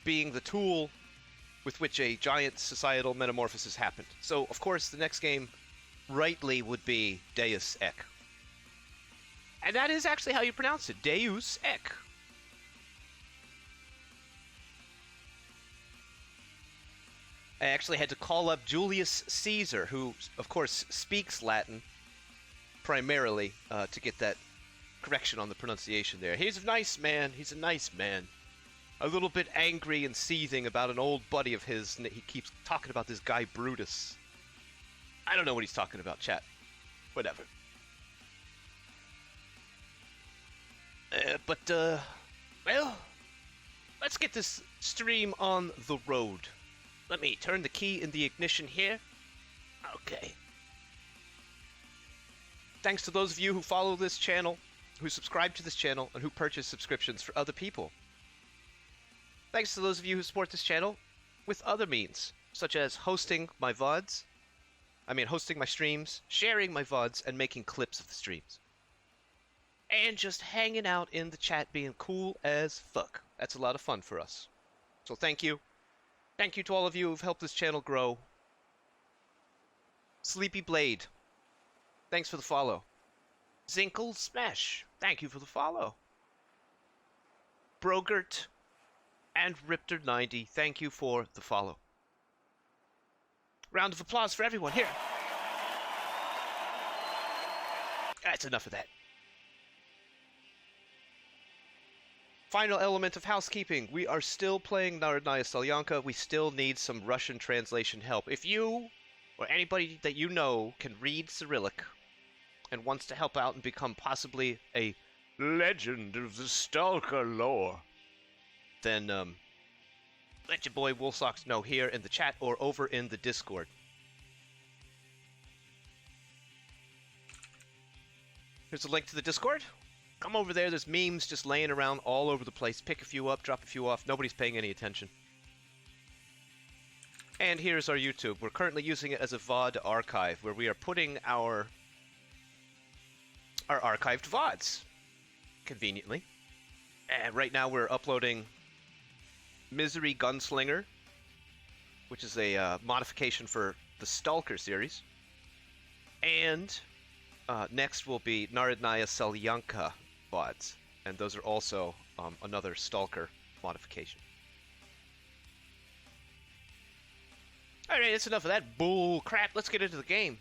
being the tool with which a giant societal metamorphosis happened. So, of course, the next game rightly would be Deus Ex. And that is actually how you pronounce it, Deus Ex. I actually had to call up Julius Caesar, who, of course, speaks Latin primarily, to get that correction on the pronunciation there. He's a nice man. He's a nice man. A little bit angry and seething about an old buddy of his, and he keeps talking about this guy Brutus. I don't know what he's talking about, chat. Whatever. Well, let's get this stream on the road. Let me turn the key in the ignition here. Okay. Thanks to those of you who follow this channel, who subscribe to this channel, and who purchase subscriptions for other people. Thanks to those of you who support this channel with other means, such as hosting my VODs, hosting my streams, sharing my VODs, and making clips of the streams. And just hanging out in the chat being cool as fuck. That's a lot of fun for us. So thank you. Thank you to all of you who've helped this channel grow. Sleepy Blade, thanks for the follow. Zinkle Smash, thank you for the follow. Brogert and Riptor90, thank you for the follow. Round of applause for everyone here. That's enough of that. Final element of housekeeping. We are still playing Narodnaya Solyanka. We still need some Russian translation help. If you, or anybody that you know, can read Cyrillic and wants to help out and become possibly a legend of the Stalker lore, then let your boy Woolsocks know here in the chat or over in the Discord. Here's a link to the Discord. Come over there, there's memes just laying around all over the place. Pick a few up, drop a few off. Nobody's paying any attention. And here's our YouTube. We're currently using it as a VOD archive, where we are putting our archived VODs, conveniently. And right now we're uploading Misery Gunslinger, which is a modification for the Stalker series. And next will be Narodnaya Solyanka VODs, and those are also another Stalker modification. Alright, that's enough of that bull crap. Let's get into the game.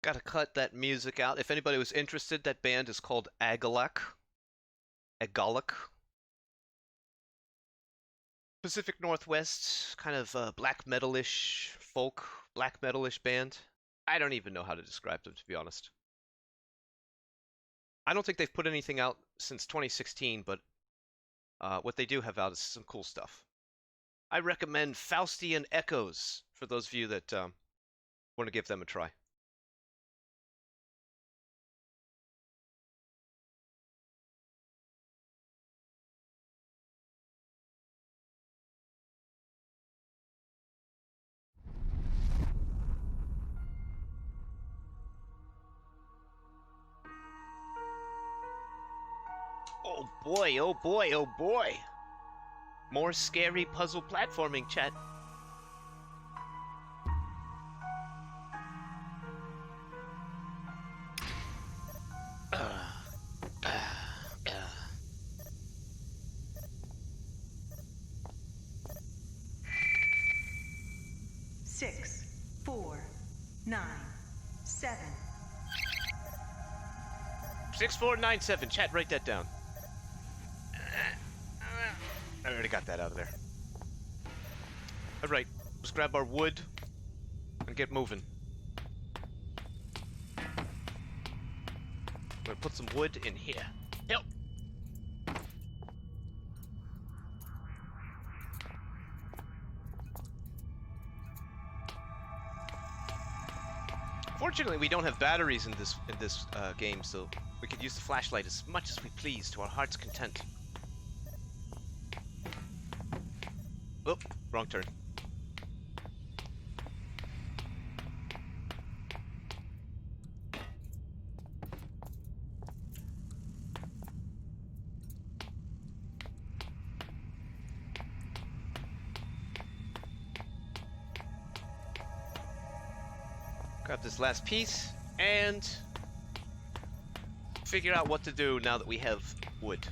Gotta cut that music out. If anybody was interested, that band is called Agalak. Agalak. Pacific Northwest, kind of black metal-ish, folk, black metal-ish band. I don't even know how to describe them, to be honest. I don't think they've put anything out since 2016, but what they do have out is some cool stuff. I recommend Faustian Echoes for those of you that want to give them a try. Oh boy, oh boy, oh boy. More scary puzzle platforming, chat. Six, 4, 9, 7. 6497, chat, write that down. I already got that out of there. Alright, let's grab our wood and get moving. I'm gonna put some wood in here. Help! Fortunately, we don't have batteries in this game, so we could use the flashlight as much as we please to our heart's content. Oh, wrong turn. Grab this last piece and figure out what to do now that we have wood.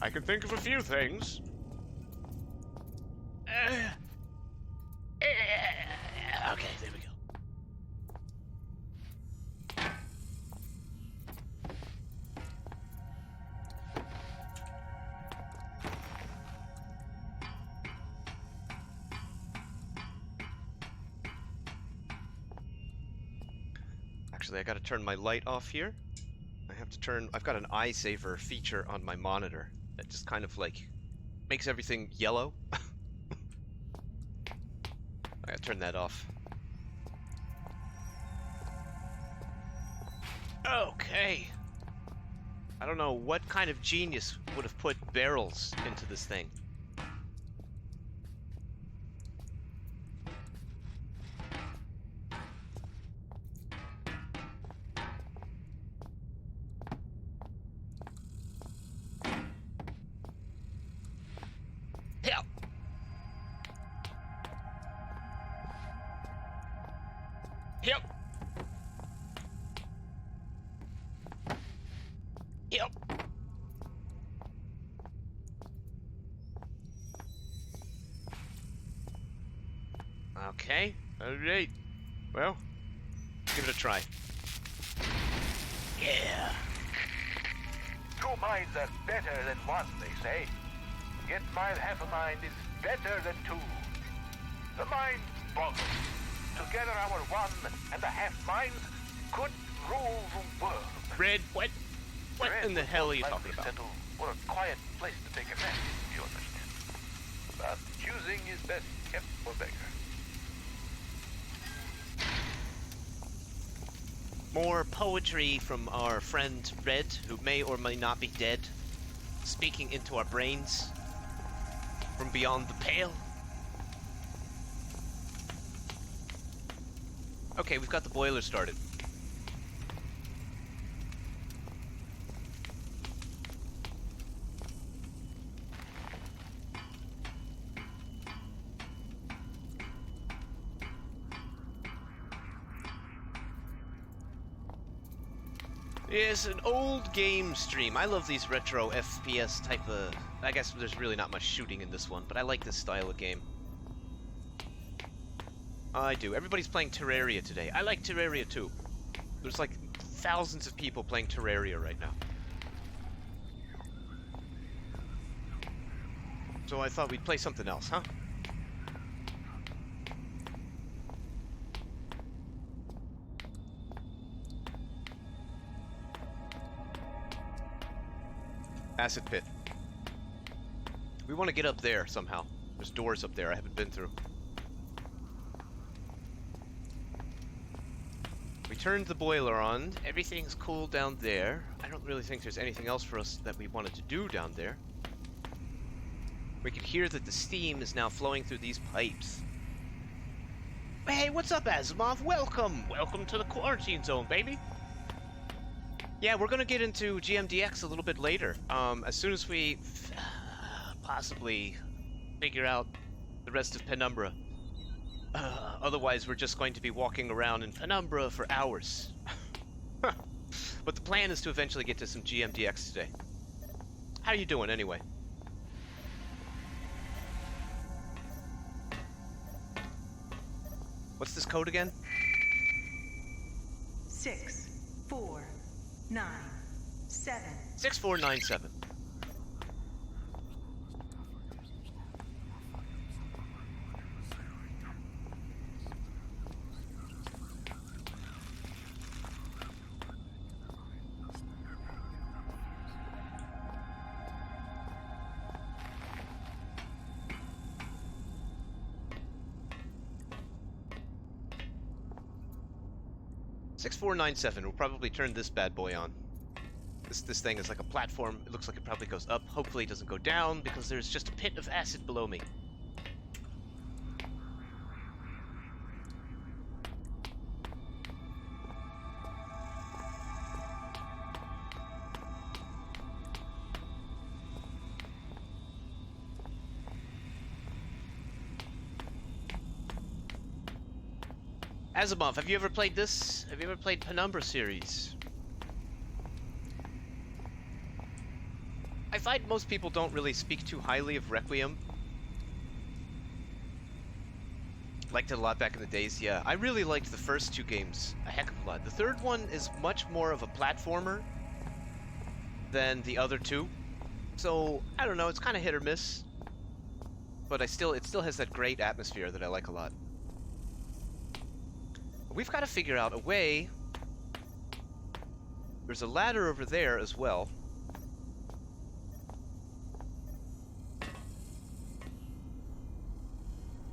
I can think of a few things. Okay, there we go. Actually, I gotta turn my light off here. I've got an eye saver feature on my monitor that just kind of like makes everything yellow. I gotta turn that off. Okay. I don't know what kind of genius would have put barrels into this thing. Yep. Yep. Okay. Alright. Well, give it a try. Yeah. Two minds are better than one, they say. Yet my half a mind is better than two. The mind boggles. Together our one and a half minds could rule the world. Red, what in the hell are you talking about? Settle for a quiet place to take a nap, you understand. But choosing is best kept for beggar. More poetry from our friend Red, who may or may not be dead, speaking into our brains from beyond the pale. Okay, we've got the boiler started. It's an old game stream. I love these retro FPS type of... I guess there's really not much shooting in this one, but I like this style of game. I do. Everybody's playing Terraria today. I like Terraria too. There's like thousands of people playing Terraria right now. So I thought we'd play something else, huh? Acid pit. We want to get up there somehow. There's doors up there I haven't been through. We turned the boiler on. Everything's cool down there. I don't really think there's anything else for us that we wanted to do down there. We can hear that the steam is now flowing through these pipes. Hey, what's up, Asimov? Welcome! Welcome to the quarantine zone, baby! Yeah, we're gonna get into GMDX a little bit later. As soon as we possibly figure out the rest of Penumbra. Otherwise, we're just going to be walking around in Penumbra for hours. But the plan is to eventually get to some GMDX today. How you doing, anyway? What's this code again? 6, 4, 9, 7. 6497. We'll probably turn this bad boy on. This thing is like a platform. It looks like it probably goes up. Hopefully it doesn't go down, because there's just a pit of acid below me. Asimov, have you ever played this? Have you ever played Penumbra series? I find most people don't really speak too highly of Requiem. Liked it a lot back in the days, yeah. I really liked the first two games a heck of a lot. The third one is much more of a platformer than the other two. So, I don't know, it's kind of hit or miss. But it still has that great atmosphere that I like a lot. We've got to figure out a way. There's a ladder over there as well.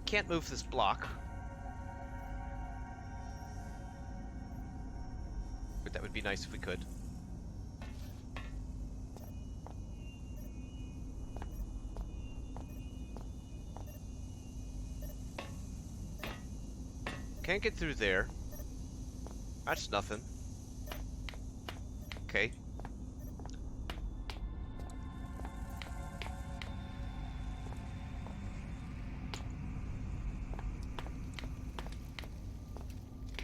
Can't move this block. But that would be nice if we could. Can't get through there. That's nothing. Okay.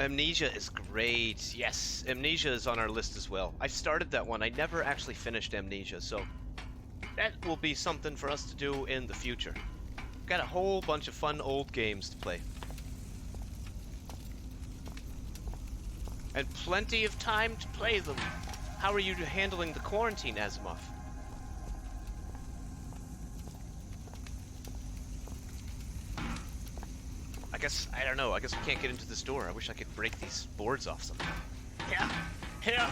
Amnesia is great. Yes, Amnesia is on our list as well. I started that one. I never actually finished Amnesia, so that will be something for us to do in the future. Got a whole bunch of fun old games to play. And plenty of time to play them. How are you handling the quarantine, Asimov? I don't know. I guess we can't get into this door. I wish I could break these boards off somehow. Yeah. Yeah.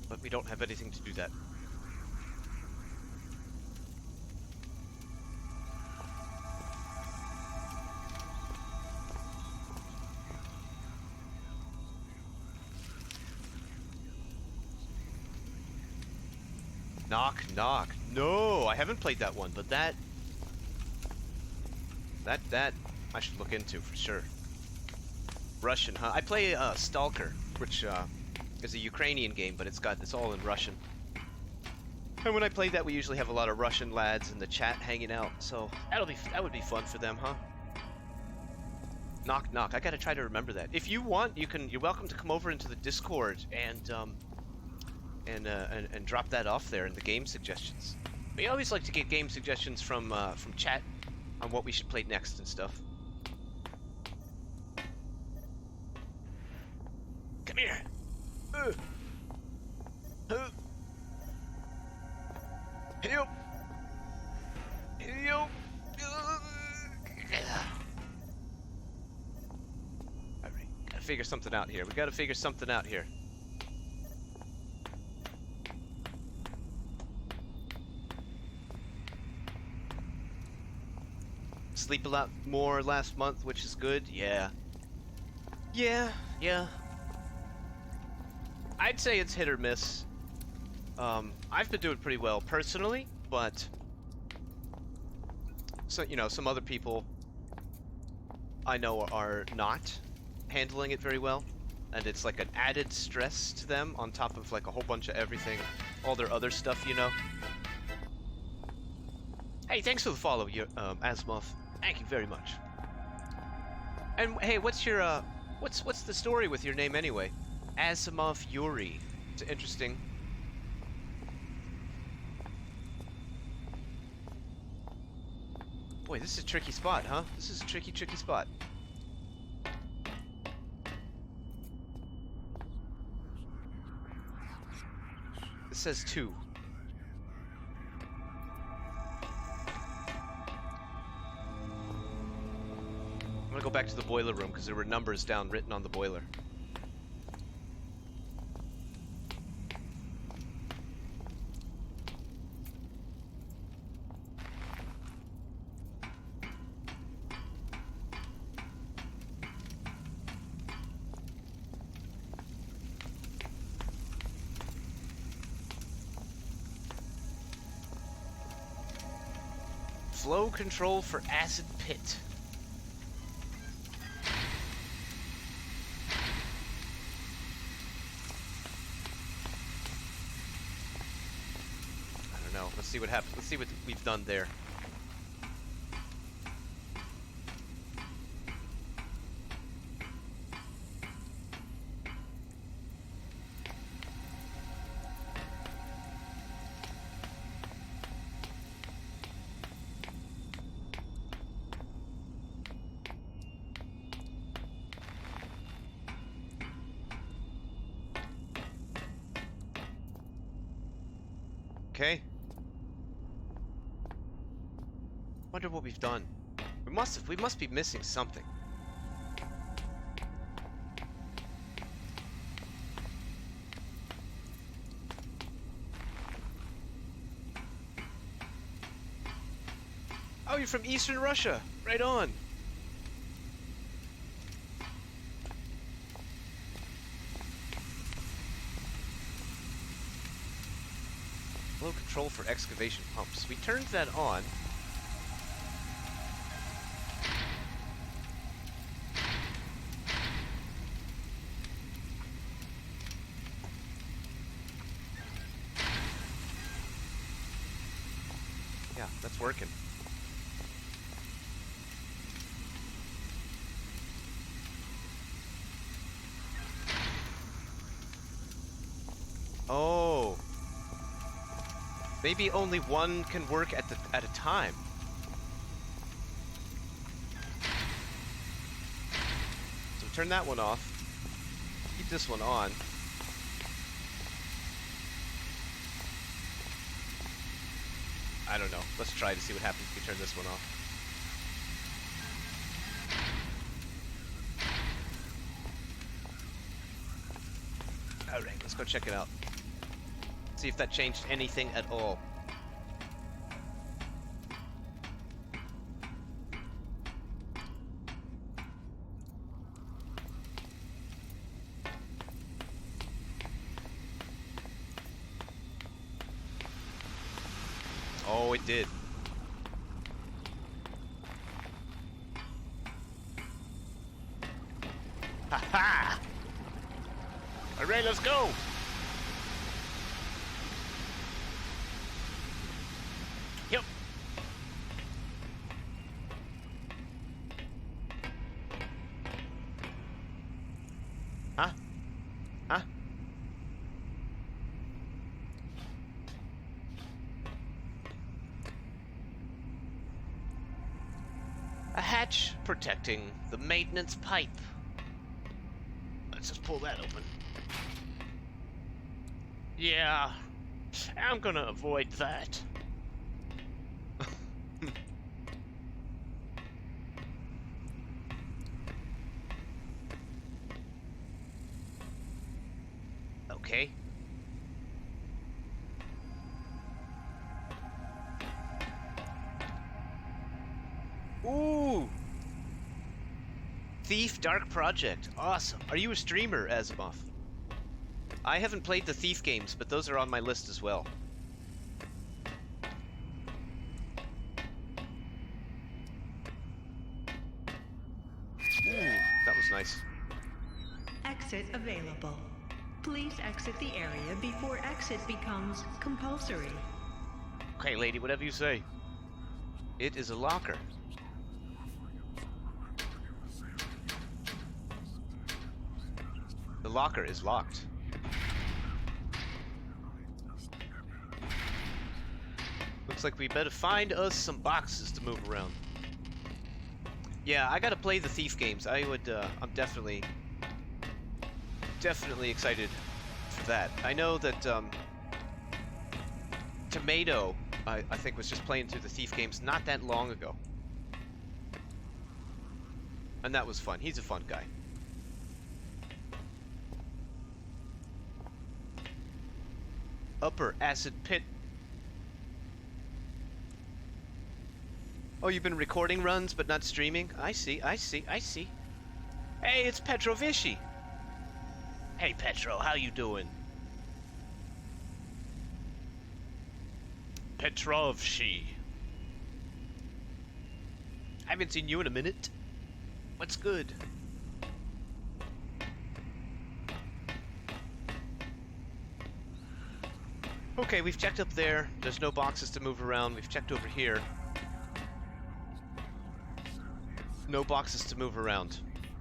But we don't have anything to do that. Knock, knock. No, I haven't played that one, but that I should look into for sure. Russian, huh? I play Stalker, which is a Ukrainian game, but it's all in Russian. And when I play that, we usually have a lot of Russian lads in the chat hanging out, so that would be fun for them, huh? Knock, knock. I gotta try to remember that. If you want, you're welcome to come over into the Discord and drop that off there in the game suggestions. We always like to get game suggestions from chat on what we should play next and stuff. Come here. Help. Help. Alright, gotta figure something out here. We gotta figure something out here. Sleep a lot more last month, which is good. Yeah. Yeah. I'd say it's hit or miss. I've been doing pretty well personally, but so some other people I know are not handling it very well, and it's like an added stress to them on top of like a whole bunch of everything, all their other stuff, Hey, thanks for the follow, Asimov. Thank you very much. And hey, what's your what's the story with your name anyway? Asimov Yuri. It's interesting. Boy, this is a tricky spot, huh? This is a tricky spot. It says 2. I'm gonna go back to the boiler room because there were numbers down written on the boiler. Flow control for acid pit. I don't know. Let's see what happens. Let's see what we've done there. Okay. Wonder what we've done. We must be missing something. Oh, you're from Eastern Russia. Right on. Low control for excavation pumps. We turned that on. Yeah, that's working. Oh. Maybe only one can work at a time. So turn that one off. Keep this one on. I don't know. Let's try to see what happens if we turn this one off. Alright, let's go check it out. See if that changed anything at all. Oh, it did. Ha ha! Alright, let's go! Yep. Huh? Huh? A hatch protecting the maintenance pipe. Let's just pull that open. Yeah, I'm gonna avoid that. Okay. Ooh! Thief Dark Project. Awesome. Are you a streamer, Asimov? I haven't played the Thief games, but those are on my list as well. Ooh, that was nice. Exit available. Please exit the area before exit becomes compulsory. Okay, lady, whatever you say. It is a locker. The locker is locked. Looks like we better find us some boxes to move around. Yeah, I gotta play the Thief games. I'm definitely excited for that. I know that, Tomato, I think, was just playing through the Thief games not that long ago. And that was fun. He's a fun guy. Upper Acid Pit. Oh, you've been recording runs but not streaming? I see. Hey, it's Petrovici. Hey, Petro, how you doing? Petrovshi. Haven't seen you in a minute. What's good? Okay, we've checked up there. There's no boxes to move around. We've checked over here. No boxes to move around.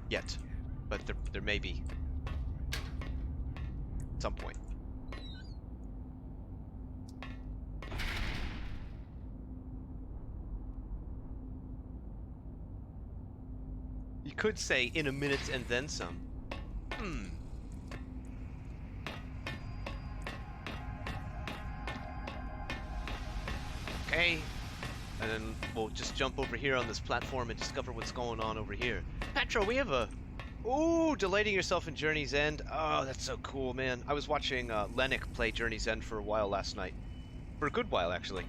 Yet. But there may be. At some point. You could say in a minute and then some. Okay. And then we'll just jump over here on this platform and discover what's going on over here. Petro, we have a... Ooh, delighting yourself in Journey's End. Oh, that's so cool, man. I was watching Lennox play Journey's End for a while last night. For a good while, actually.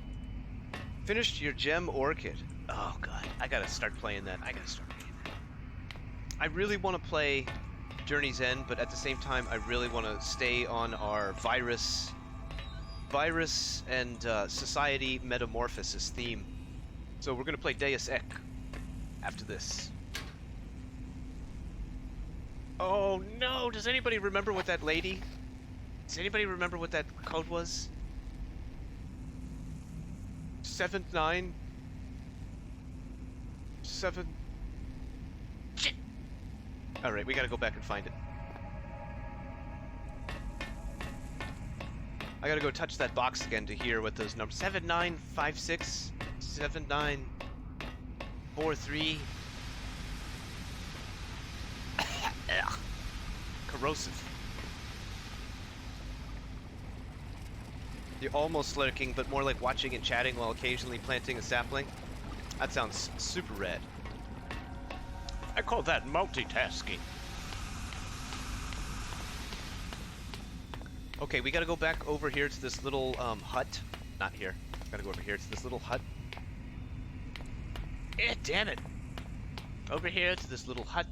Finished your gem orchid. Oh, God. I gotta start playing that. I really want to play Journey's End, but at the same time, I really want to stay on our virus and society metamorphosis theme. So we're going to play Deus Ex after this. Oh no, does anybody remember what that lady? Does anybody remember what that code was? 7-9 7. Shit! Alright, we gotta go back and find it. I gotta go touch that box again to hear what those numbers... 7956 7943. Corrosive. You're almost lurking, but more like watching and chatting while occasionally planting a sapling. That sounds super rad. I call that multitasking. Okay, we gotta go back over here to this little hut. Not here. Gotta go over here to this little hut. Eh, damn it. Over here to this little hut.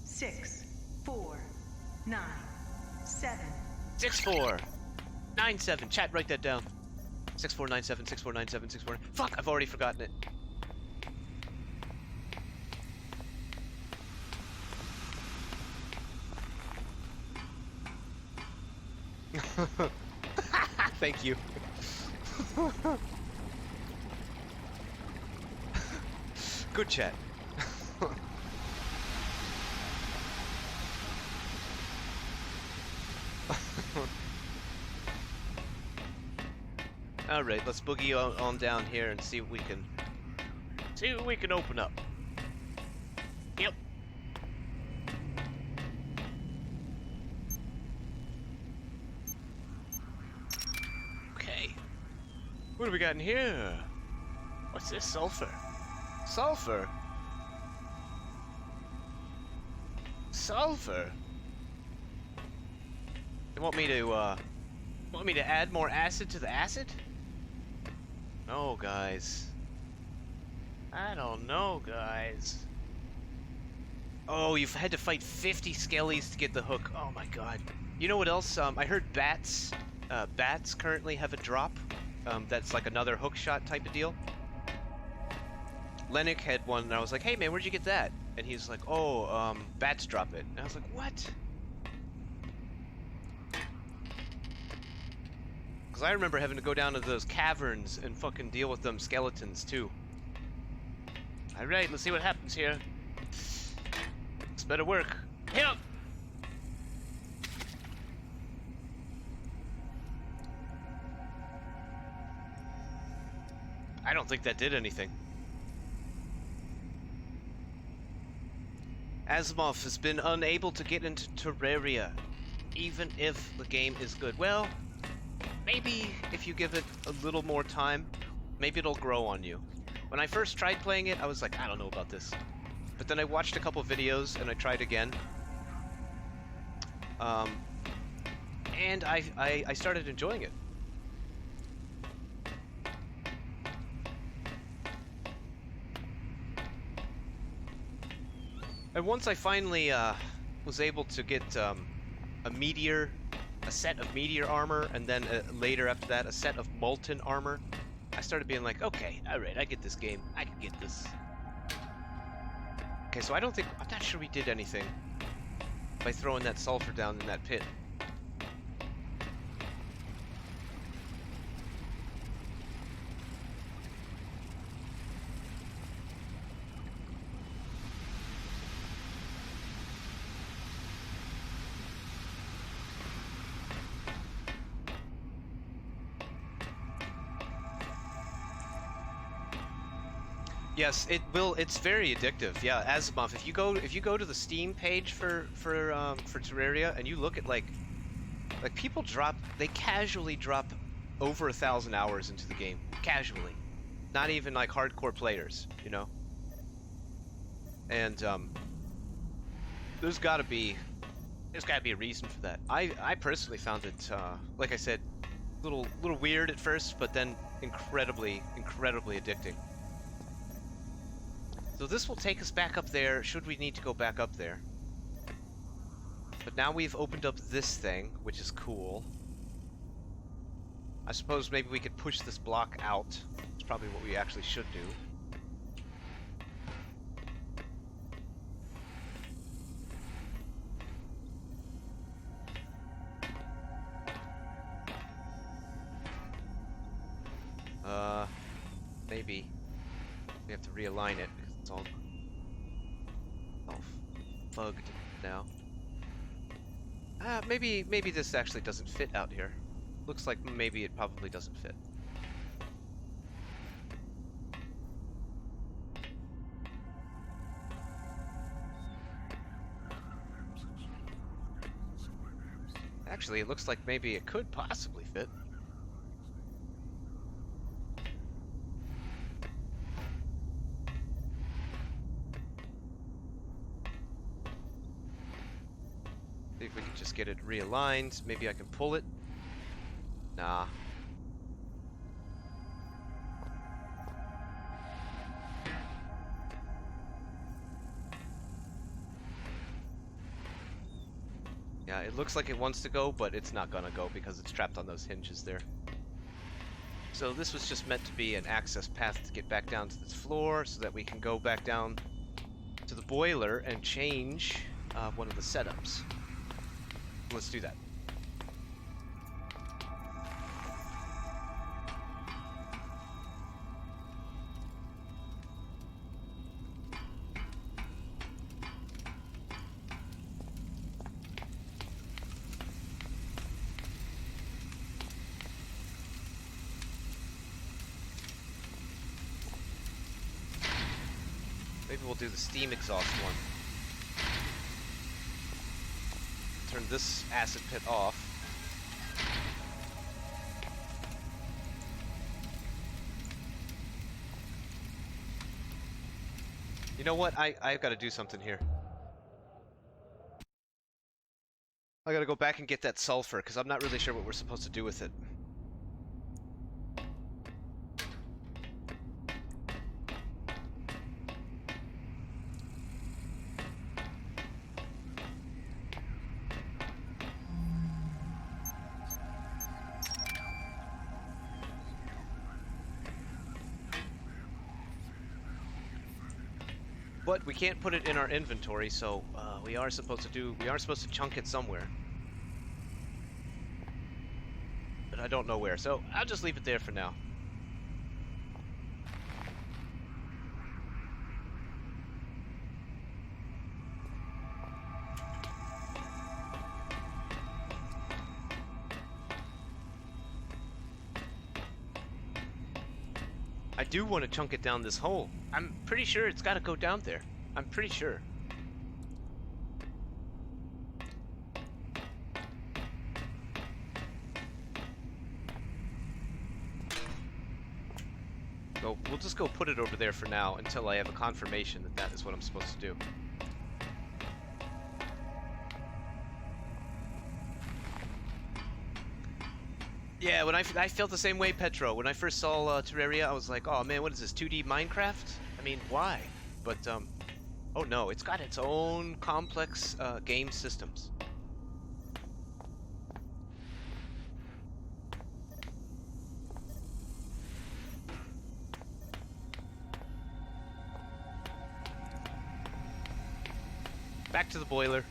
6, 4, 9, 7. 6497. Chat, write that down. 6497, 6497, 64. Fuck, I've already forgotten it. Thank you. Good chat. Alright, let's boogie on down here and see what we can open up. Yep. Okay. What do we got in here? What's this? Sulfur. Sulfur? Sulfur? You want me to add more acid to the acid? No, guys. I don't know, guys. Oh, you've had to fight 50 skellies to get the hook. Oh my god. You know what else? I heard bats currently have a drop. That's like another hook shot type of deal. Lennox had one, and I was like, hey man, where'd you get that? And he's like, oh, bats drop it. And I was like, what? Because I remember having to go down to those caverns and fucking deal with them skeletons, too. Alright, let's see what happens here. This better work. Yep! I don't think that did anything. Asimov has been unable to get into Terraria, even if the game is good. Well... maybe if you give it a little more time, maybe it'll grow on you. When I first tried playing it, I was like, I don't know about this. But then I watched a couple videos and I tried again. And I started enjoying it. And once I finally was able to get a set of meteor armor, and then later after that, a set of molten armor, I started being like, okay, alright, I get this game. I can get this. Okay, so I'm not sure we did anything by throwing that sulfur down in that pit. Yes, it will. It's very addictive. Yeah, Asimov. If you go to the Steam page for Terraria and you look at like Like, people they casually drop over 1,000 hours into the game. Casually. Not even, like, hardcore players, you know? And, there's gotta be a reason for that. I personally found it, like I said, little weird at first, but then incredibly addicting. So this will take us back up there, should we need to go back up there. But now we've opened up this thing, which is cool. I suppose maybe we could push this block out. It's probably what we actually should do. Maybe we have to realign it because it's all bugged now. Maybe this actually doesn't fit out here. Looks like maybe it probably doesn't fit. Actually, it looks like maybe it could possibly fit. See if we can just get it realigned. Maybe I can pull it. Nah. Yeah, it looks like it wants to go, but it's not gonna go because it's trapped on those hinges there. So this was just meant to be an access path to get back down to this floor so that we can go back down to the boiler and change one of the setups. Let's do that. Maybe we'll do the steam exhaust one. Turn this acid pit off. You know what? I've got to do something here. I gotta go back and get that sulfur, because I'm not really sure what we're supposed to do with it. But we can't put it in our inventory, so we are supposed to chunk it somewhere. But I don't know where, so I'll just leave it there for now. I do want to chunk it down this hole. I'm pretty sure it's got to go down there. I'm pretty sure. So we'll just go put it over there for now until I have a confirmation that that is what I'm supposed to do. Yeah, when I felt the same way, Petro. When I first saw Terraria, I was like, oh man, what is this, 2D Minecraft? I mean, why? But, oh no, it's got its own complex game systems. Back to the boiler.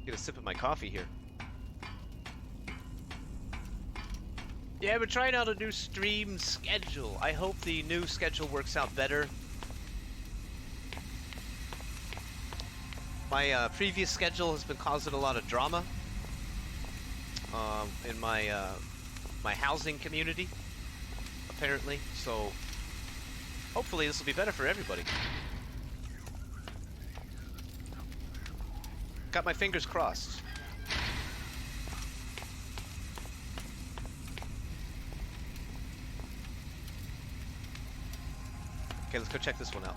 Get a sip of my coffee here. Yeah, we're trying out a new stream schedule. I hope the new schedule works out better. My previous schedule has been causing a lot of drama in my my housing community, apparently. So hopefully this will be better for everybody. Got my fingers crossed. Okay, let's go check this one out.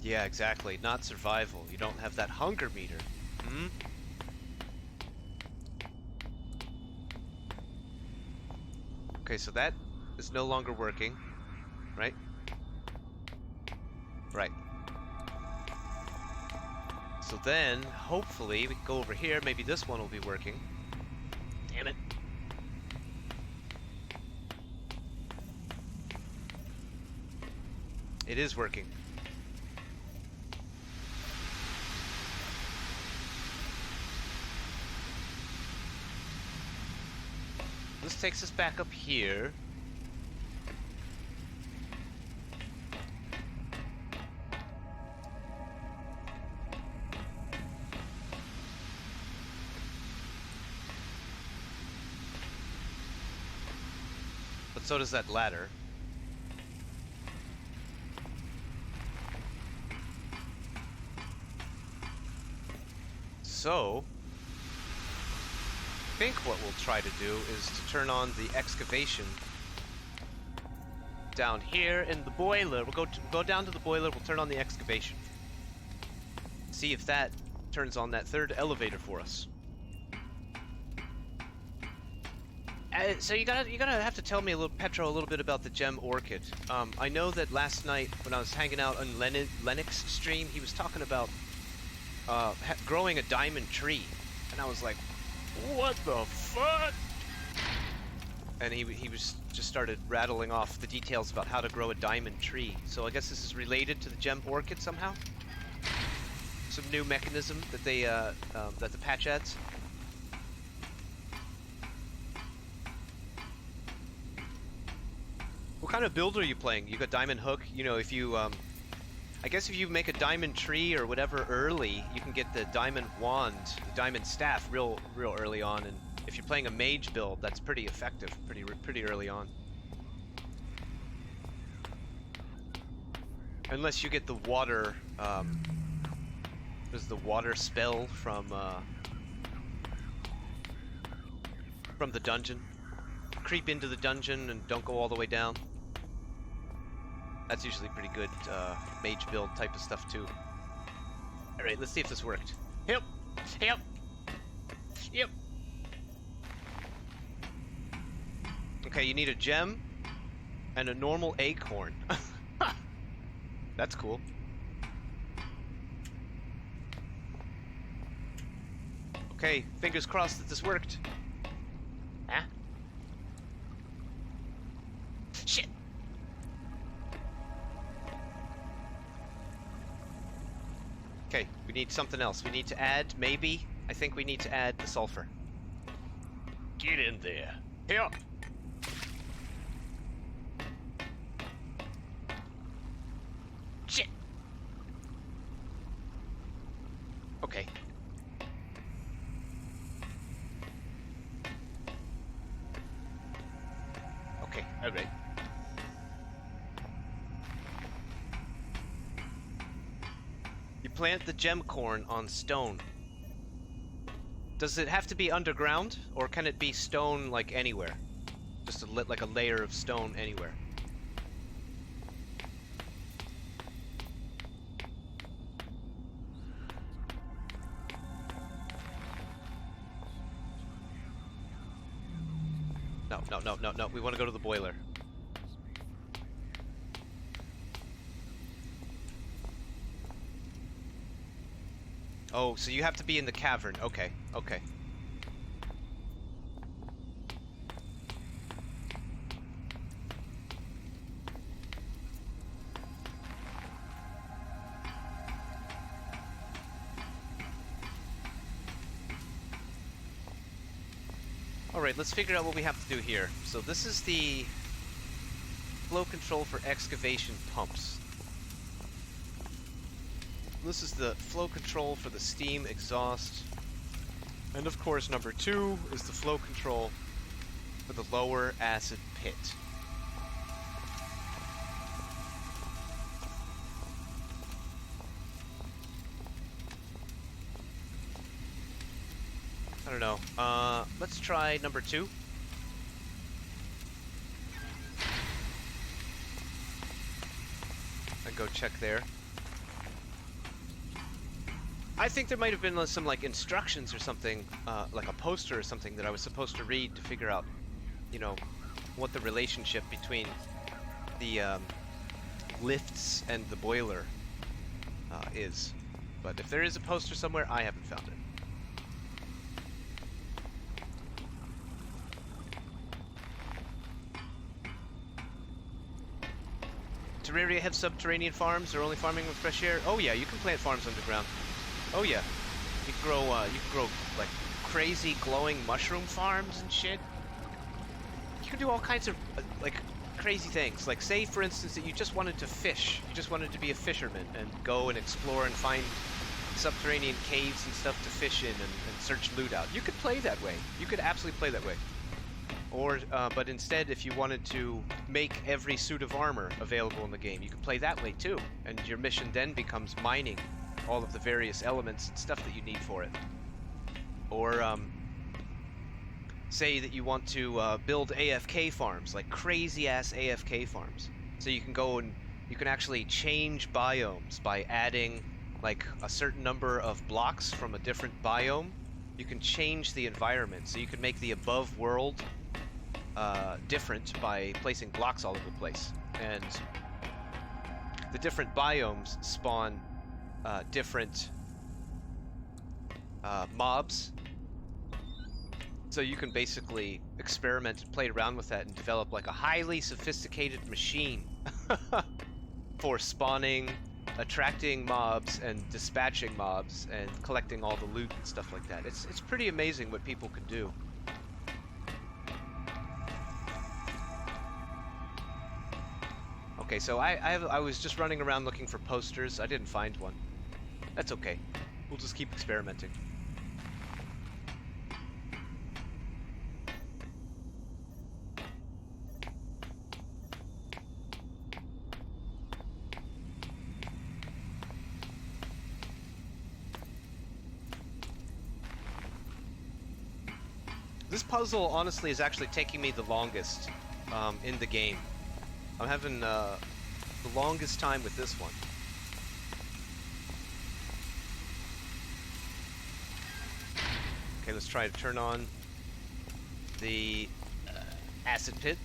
Yeah, exactly. Not survival. You don't have that hunger meter. Hmm? Okay, so that is no longer working, right? Right. So then, hopefully, we can go over here. Maybe this one will be working. Damn it. It is working. This takes us back up here. But so does that ladder. So, I think what we'll try to do is to turn on the excavation down here in the boiler. We'll go down to the boiler, we'll turn on the excavation. See if that turns on that third elevator for us. So you're gonna have to tell me Petro, a little bit about the gem orchid. I know that last night when I was hanging out on Lennox stream, he was talking about growing a diamond tree, and I was like, what the fuck? And he was just started rattling off the details about how to grow a diamond tree. So I guess this is related to the gem orchid somehow. Some new mechanism that they that the patch adds. What kind of build are you playing? You got diamond hook. You know, if you I guess if you make a diamond tree or whatever early, you can get the diamond wand, the diamond staff real early on. And if you're playing a mage build, that's pretty effective, pretty early on. Unless you get the water, there's the water spell from the dungeon. Creep into the dungeon and don't go all the way down. That's usually pretty good mage build type of stuff too. Alright, let's see if this worked. Yep! Yep! Yep! Okay, you need a gem and a normal acorn. That's cool. Okay, fingers crossed that this worked. Huh? Shit! Okay, we need something else. We need to add, maybe, I think we need to add the sulfur. Get in there. Here. Shit! Okay. Okay, alright. You plant the gem corn on stone. Does it have to be underground, or can it be stone like anywhere? Just like a layer of stone anywhere? No. We want to go to the boiler. Oh, so you have to be in the cavern. Okay. Alright, let's figure out what we have to do here. So this is the flow control for excavation pumps. This is the flow control for the steam exhaust. And of course, number 2 is the flow control for the lower acid pit. I don't know. Let's try number 2. And go check there. I think there might have been some like instructions or something, like a poster or something that I was supposed to read to figure out, you know, what the relationship between the lifts and the boiler is. But if there is a poster somewhere, I haven't found it. Terraria have subterranean farms or only farming with fresh air? Oh yeah, you can plant farms underground. Oh yeah, you can grow like crazy glowing mushroom farms and shit. You can do all kinds of like crazy things. Like say for instance that you just wanted to fish, you just wanted to be a fisherman and go and explore and find subterranean caves and stuff to fish in and search loot out. You could play that way. You could absolutely play that way. Or, but instead, if you wanted to make every suit of armor available in the game, you can play that way too. And your mission then becomes mining all of the various elements and stuff that you need for it. Or, say that you want to build AFK farms, like crazy-ass AFK farms. So you can go and you can actually change biomes by adding like a certain number of blocks from a different biome. You can change the environment, so you can make the above world different by placing blocks all over the place. And the different biomes spawn different mobs. So you can basically experiment and play around with that and develop like a highly sophisticated machine for spawning, attracting mobs, and dispatching mobs, and collecting all the loot and stuff like that. It's pretty amazing what people can do. Okay, so I was just running around looking for posters. I didn't find one. That's okay. We'll just keep experimenting. This puzzle, honestly, is actually taking me the longest in the game. I'm having the longest time with this one. Okay, let's try to turn on the acid pit.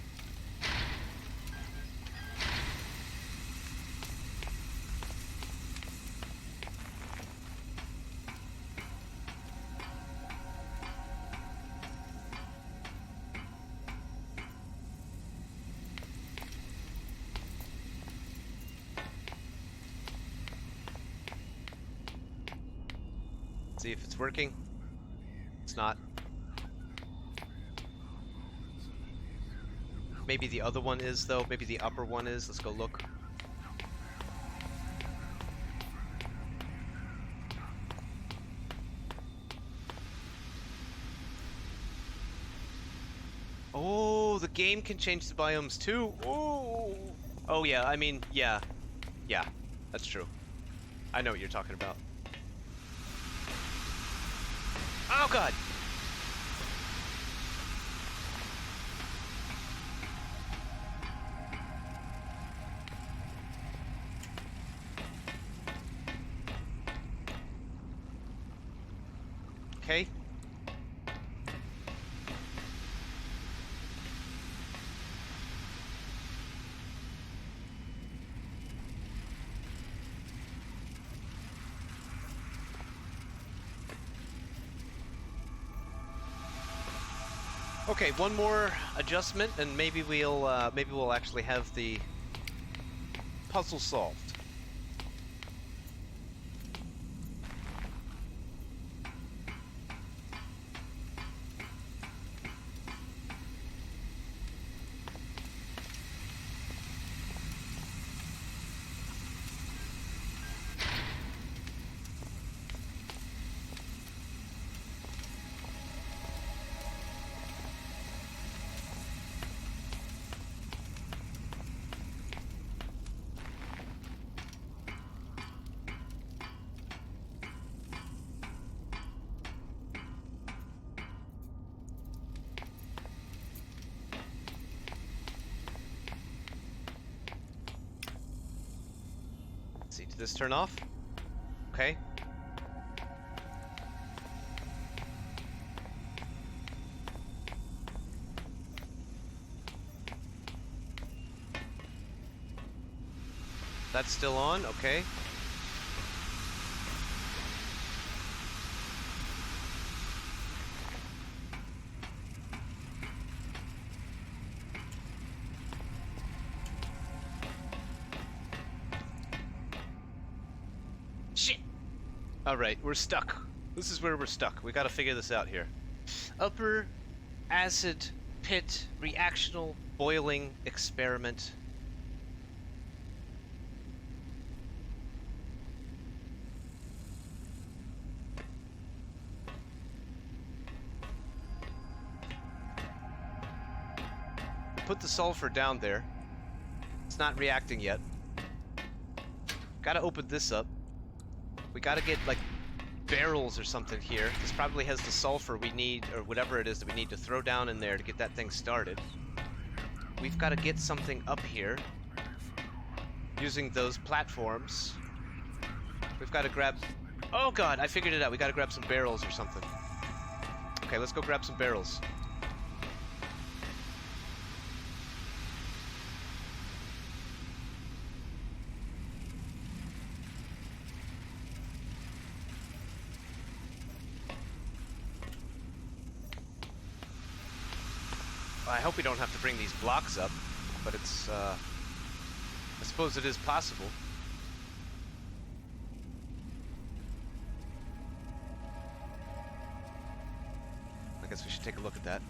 See if it's working. It's not. Maybe the other one is, though. Maybe the upper one is. Let's go look. Oh, the game can change the biomes too. Oh. Oh yeah, I mean, yeah. Yeah, that's true. I know what you're talking about. Oh god! Okay. Okay, one more adjustment, and maybe we'll actually have the puzzle solved. Did this turn off? Okay. That's still on? Okay. Shit! Alright, we're stuck. This is where we're stuck. We gotta figure this out here. Upper acid pit reactional boiling experiment. Put the sulfur down there. It's not reacting yet. Gotta open this up. We gotta get, like, barrels or something here. This probably has the sulfur we need, or whatever it is that we need to throw down in there to get that thing started. We've gotta get something up here. Using those platforms. We've gotta grab... Oh god, I figured it out. We gotta grab some barrels or something. Okay, let's go grab some barrels. I hope we don't have to bring these blocks up, but it's, I suppose it is possible. I guess we should take a look at that.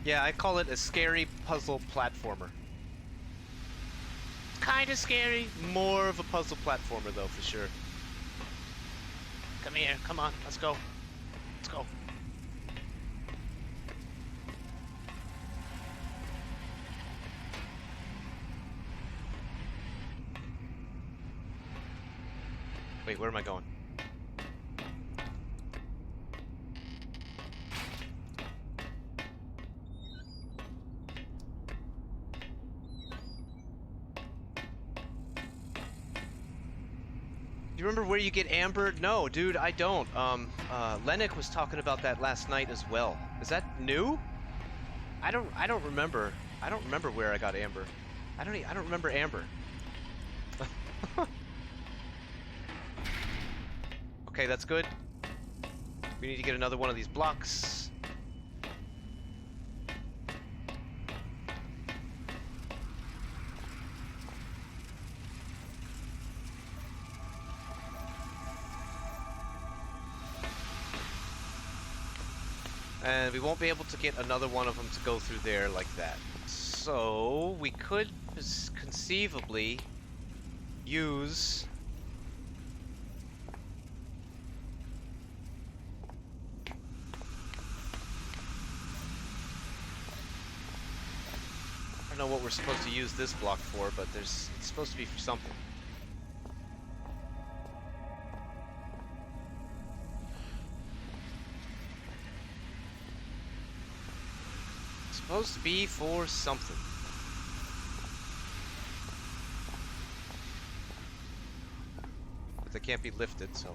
Yeah, I call it a scary puzzle platformer. Kinda scary, more of a puzzle platformer though, for sure. Come here, come on, let's go. Let's go. Wait, where am I going? Do you remember where you get amber? No, dude, I don't. Lennox was talking about that last night as well. Is that new? I don't remember. I don't remember where I got amber. I don't remember amber. Okay, that's good. We need to get another one of these blocks. And we won't be able to get another one of them to go through there like that. So we could conceivably use... I don't know what we're supposed to use this block for, but it's supposed to be for something. Supposed to be for something. But they can't be lifted, so...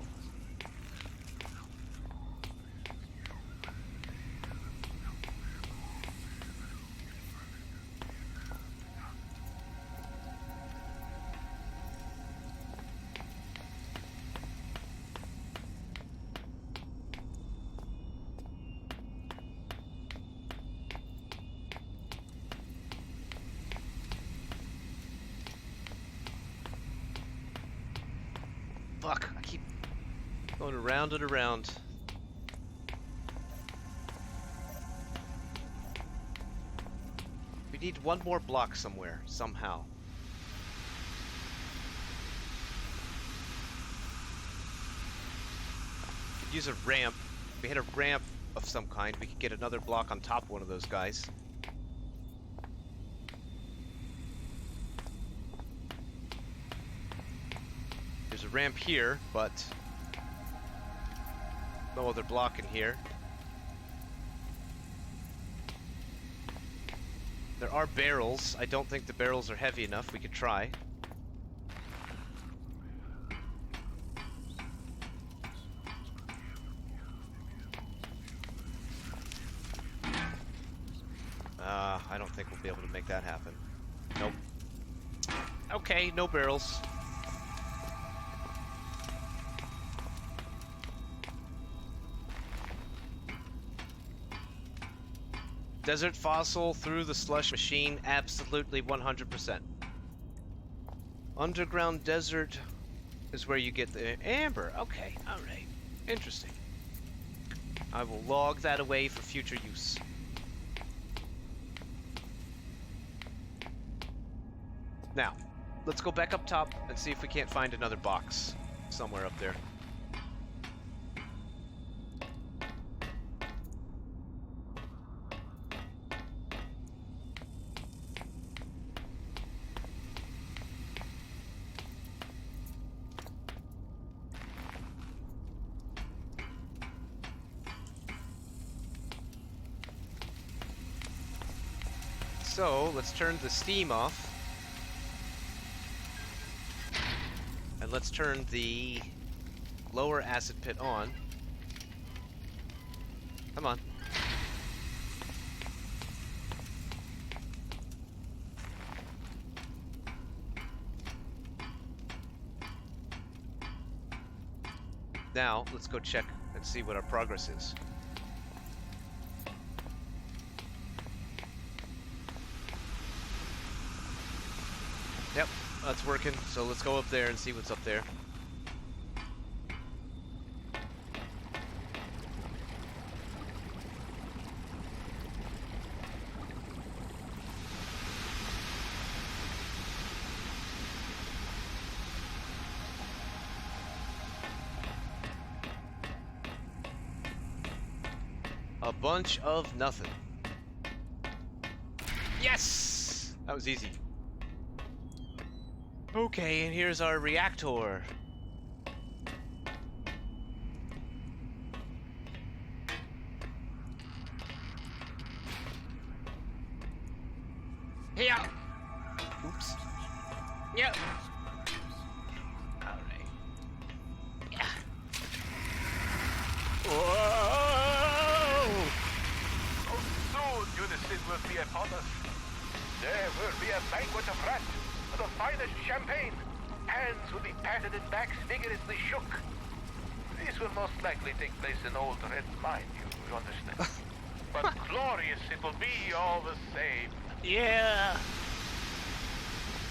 Fuck, I keep going around and around. We need one more block somewhere, somehow. use a ramp. If we hit a ramp of some kind, we could get another block on top of one of those guys. There's a ramp here, but no other block in here. There are barrels. I don't think the barrels are heavy enough. We could try. I don't think we'll be able to make that happen. Nope. Okay, no barrels. Desert fossil through the slush machine, absolutely 100%. Underground desert is where you get the amber. Okay, alright. Interesting. I will log that away for future use. Now, let's go back up top and see if we can't find another box somewhere up there. So, let's turn the steam off. And let's turn the lower acid pit on. Come on. Now, let's go check and see what our progress is. Yep, that's working, so let's go up there and see what's up there. A bunch of nothing. Yes! That was easy. Okay, and here's our reactor. Here. Oops. Yep. All right. Yeah. Whoa! Oh, soon unison will be upon us. There will be a banquet of rats, the finest champagne. Hands will be patted and backs vigorously shook. This will most likely take place in old red mine, you understand. But glorious it will be all the same. Yeah.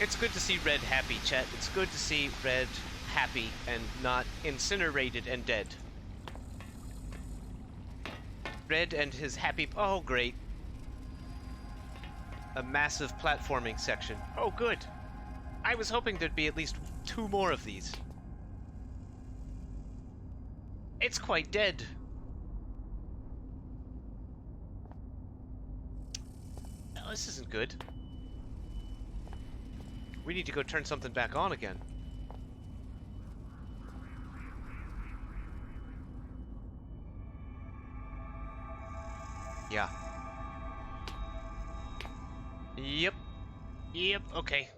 It's good to see Red happy, Chet. It's good to see Red happy and not incinerated and dead. Red and his happy... Oh, great. A massive platforming section. Oh, good. I was hoping there'd be at least 2 more of these. It's quite dead. Oh, this isn't good. We need to go turn something back on again. Yeah. Yep. Yep, okay.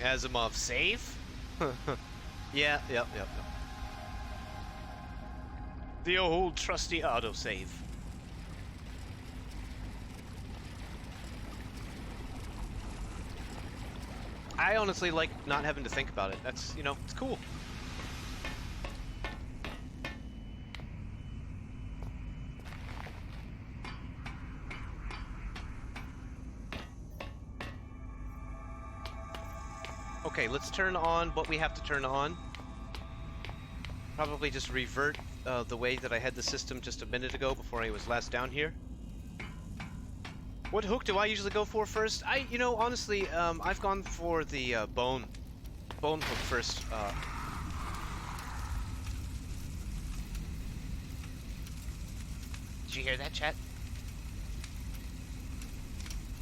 Asimov save? Yeah, yep. The old trusty autosave. I honestly like not having to think about it. That's, you know, it's cool. Okay, let's turn on what we have to turn on. Probably just revert the way that I had the system just a minute ago before I was last down here. What hook do I usually go for first? You know, honestly, I've gone for the bone hook first. Did you hear that, chat?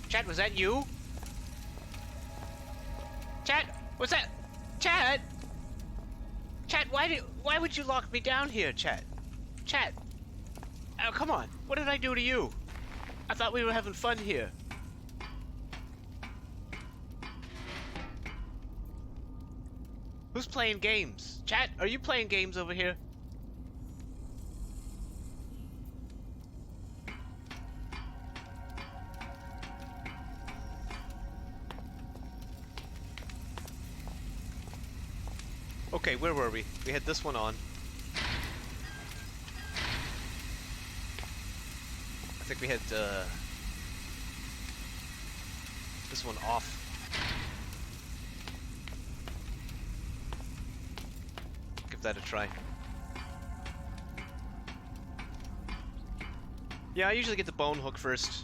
Chat, was that you? Chat, was that? Chat? Chat, why would you lock me down here, chat? Chat. Oh, come on. What did I do to you? I thought we were having fun here. Who's playing games? Chat, are you playing games over here? Okay, where were we? We had this one on. I think we had this one off. Give that a try. Yeah, I usually get the bone hook first.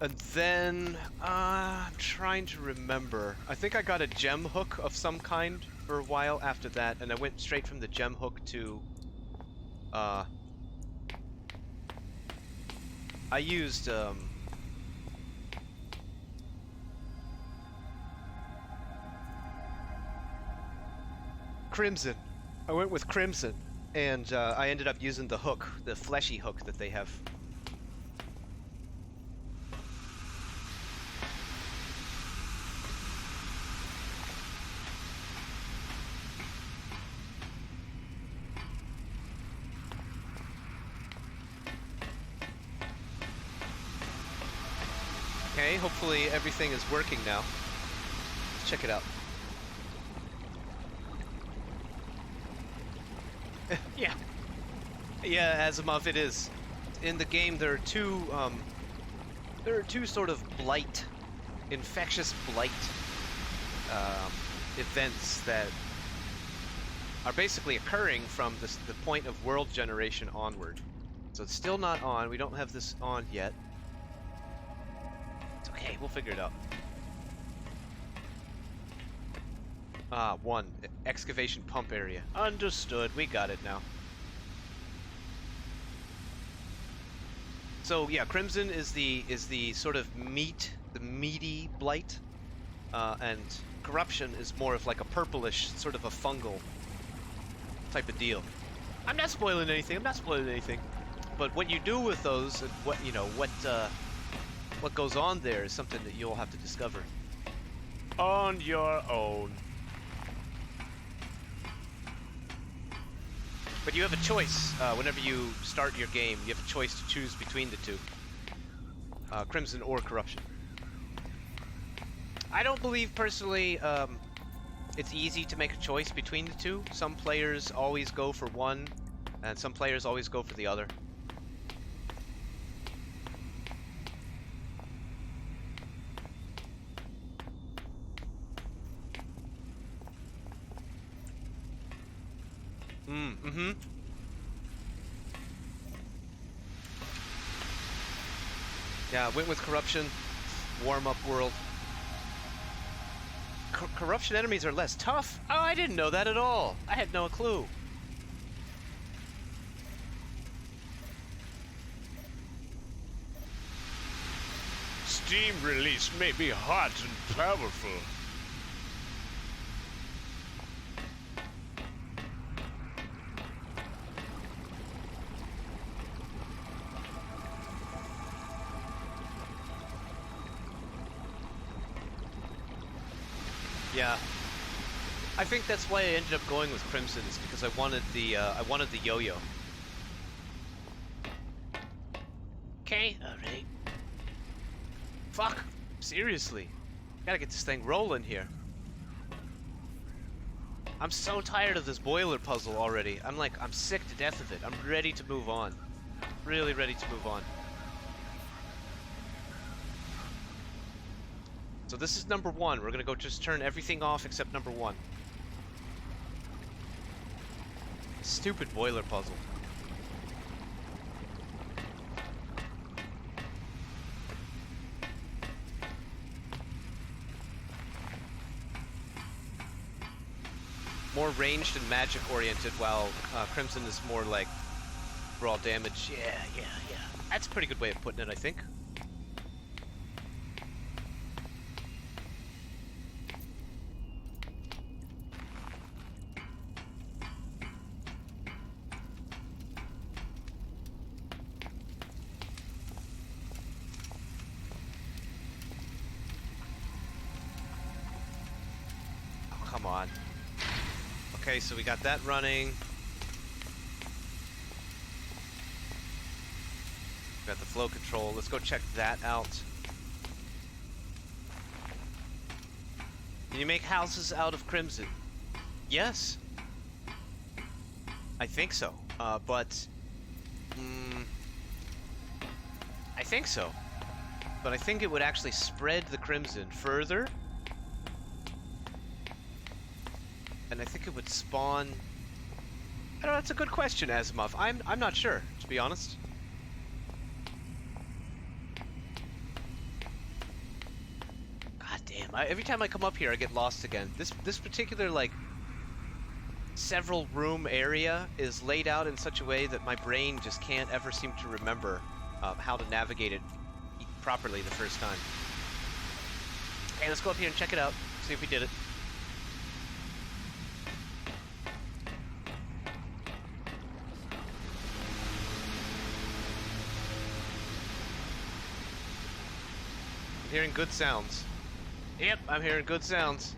And then, I'm trying to remember. I think I got a gem hook of some kind for a while after that, and I went straight from the gem hook to, I used, Crimson. I went with Crimson, and I ended up using the hook, the fleshy hook that they have. Okay, hopefully everything is working now. Let's check it out. Yeah. Yeah, Asimov, it is. In the game, there are two sort of blight, infectious blight events that are basically occurring from the point of world generation onward. So it's still not on. We don't have this on yet. It's okay. We'll figure it out. One. Excavation pump area. Understood. We got it now. So yeah, Crimson is the sort of meaty blight, and Corruption is more of like a purplish, sort of a fungal type of deal. I'm not spoiling anything. But what you do with those, and what goes on there is something that you'll have to discover on your own. But you have a choice whenever you start your game. You have a choice to choose between the two, Crimson or Corruption. I don't believe personally it's easy to make a choice between the two. Some players always go for one, and some players always go for the other. Mm-hmm. Yeah, went with Corruption. Warm-up world. Corruption enemies are less tough? Oh, I didn't know that at all. I had no clue. Steam release may be hot and powerful. Yeah. I think that's why I ended up going with Crimson, is because I wanted the yo-yo. Okay, alright. Fuck! Seriously. Gotta get this thing rolling here. I'm so tired of this boiler puzzle already. I'm sick to death of it. I'm ready to move on. Really ready to move on. So this is number 1. We're gonna go just turn everything off except number 1. Stupid boiler puzzle. More ranged and magic oriented, while Crimson is more like raw damage. Yeah. That's a pretty good way of putting it, I think. Oh, come on. Okay, so we got that running. Got the flow control. Let's go check that out. Can you make houses out of crimson? Yes. I think so. But I think so. But I think it would actually spread the crimson further. And I think it would spawn... I don't know, that's a good question, Asimov. I'm not sure, to be honest. God damn, every time I come up here I get lost again. This particular, like, several room area is laid out in such a way that my brain just can't ever seem to remember how to navigate it properly the first time. Okay, let's go up here and check it out, see if we did it. I'm hearing good sounds. Yep, I'm hearing good sounds.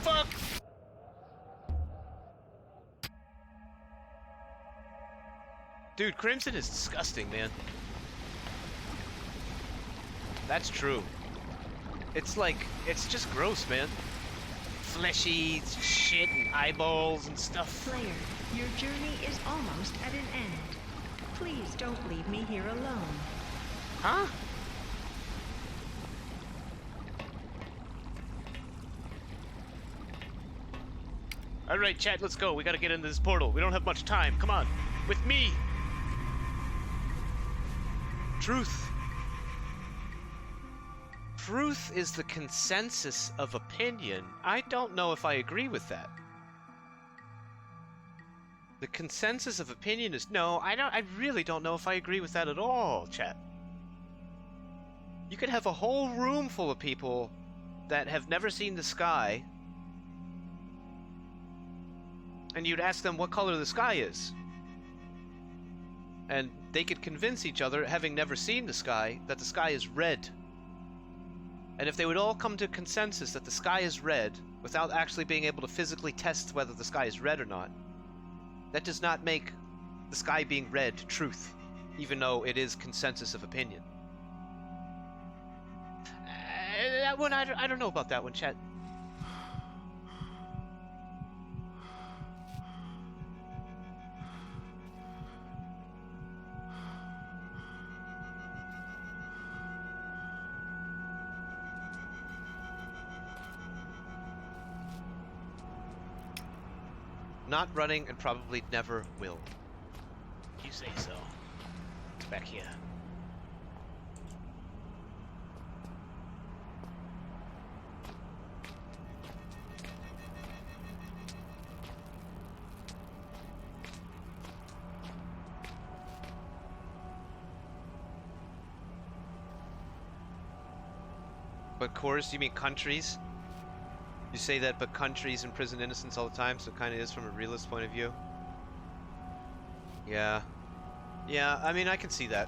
Fuck! Dude, Crimson is disgusting, man. That's true. It's like, it's just gross, man. Fleshy shit and eyeballs and stuff. Player, your journey is almost at an end. Please don't leave me here alone. Huh? Alright, chat, let's go. We gotta get into this portal. We don't have much time. Come on. With me! Truth. Truth is the consensus of opinion. I don't know if I agree with that. The consensus of opinion is no. I really don't know if I agree with that at all, chat. You could have a whole room full of people that have never seen the sky, and you'd ask them what color the sky is. And they could convince each other, having never seen the sky, that the sky is red. And if they would all come to a consensus that the sky is red, without actually being able to physically test whether the sky is red or not, that does not make the sky being red truth, even though it is consensus of opinion. That one, I don't know about that one, chat. Not running and probably never will. You say so. It's back here. But cores, you mean countries? You say that, but countries imprison innocents all the time, so it kind of is from a realist point of view. Yeah. Yeah, I mean, I can see that.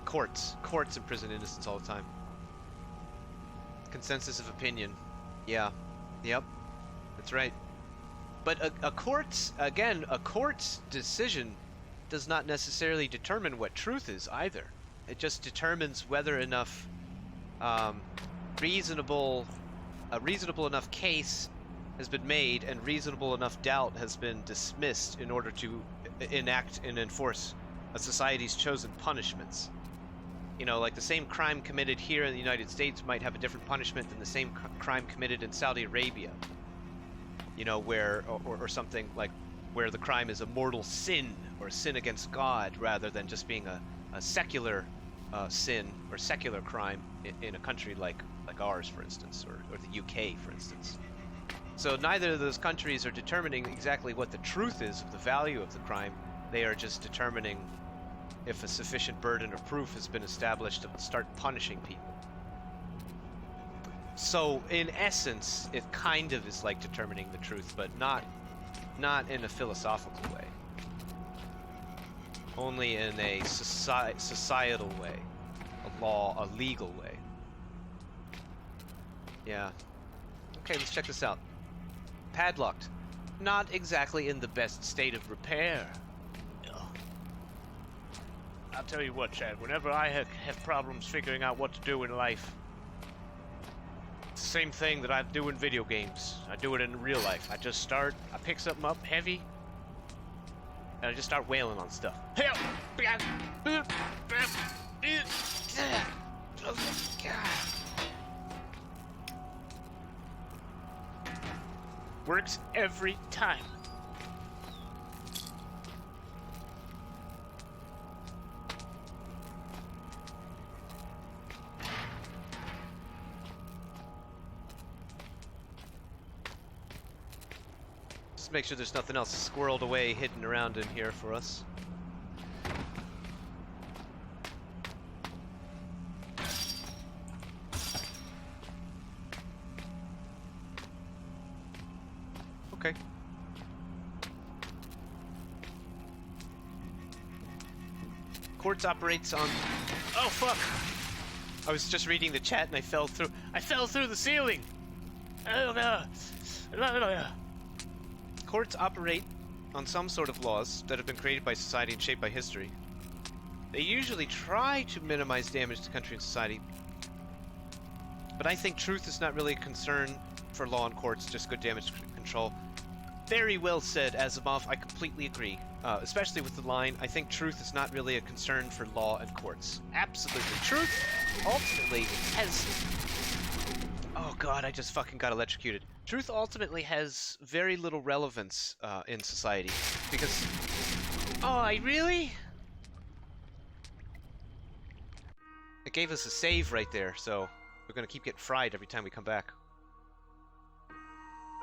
Courts imprison innocents all the time. Consensus of opinion. Yeah. Yep. That's right. But a court's decision does not necessarily determine what truth is either. It just determines whether enough a reasonable enough case has been made and reasonable enough doubt has been dismissed in order to enact and enforce a society's chosen punishments. You know, like the same crime committed here in the United States might have a different punishment than the same crime committed in Saudi Arabia. you know, where or something like where the crime is a mortal sin or a sin against God rather than just being a secular sin or secular crime in a country like ours, for instance, or the UK, for instance. So neither of those countries are determining exactly what the truth is of the value of the crime. They are just determining if a sufficient burden of proof has been established to start punishing people. So in essence, it kind of is like determining the truth, but not in a philosophical way. Only in a societal way, a legal way. Yeah. Okay, let's check this out. Padlocked. Not exactly in the best state of repair. I'll tell you what, Chad, whenever I have problems figuring out what to do in life, it's the same thing that I do in video games. I do it in real life. I pick something up heavy, and I just start wailing on stuff. Works every time. Just make sure there's nothing else squirreled away, hidden around in here for us. Okay. Quartz operates on... Oh, fuck! I was just reading the chat and I fell through... I fell through the ceiling! Oh, no! Courts operate on some sort of laws that have been created by society and shaped by history. They usually try to minimize damage to country and society, but I think truth is not really a concern for law and courts, just good damage control. Very well said, Asimov. I completely agree. Especially with the line, I think truth is not really a concern for law and courts. Absolutely. Truth ultimately has... Oh god, I just fucking got electrocuted. Truth ultimately has very little relevance in society, because... Oh, I really? It gave us a save right there, so we're gonna keep getting fried every time we come back.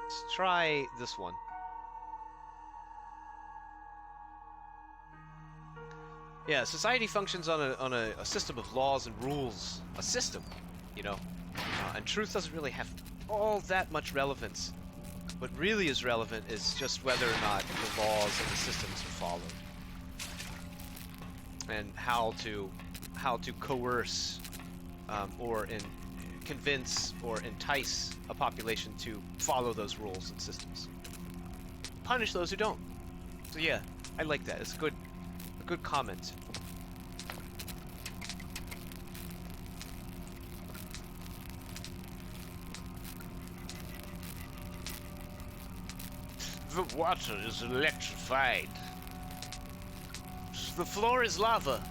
Let's try this one. Yeah, society functions on a system of laws and rules. A system, you know. And truth doesn't really have all that much relevance. What really is relevant is just whether or not the laws and the systems are followed. And how to coerce or convince or entice a population to follow those rules and systems. Punish those who don't. So yeah, I like that. It's a good comment. The water is electrified. The floor is lava.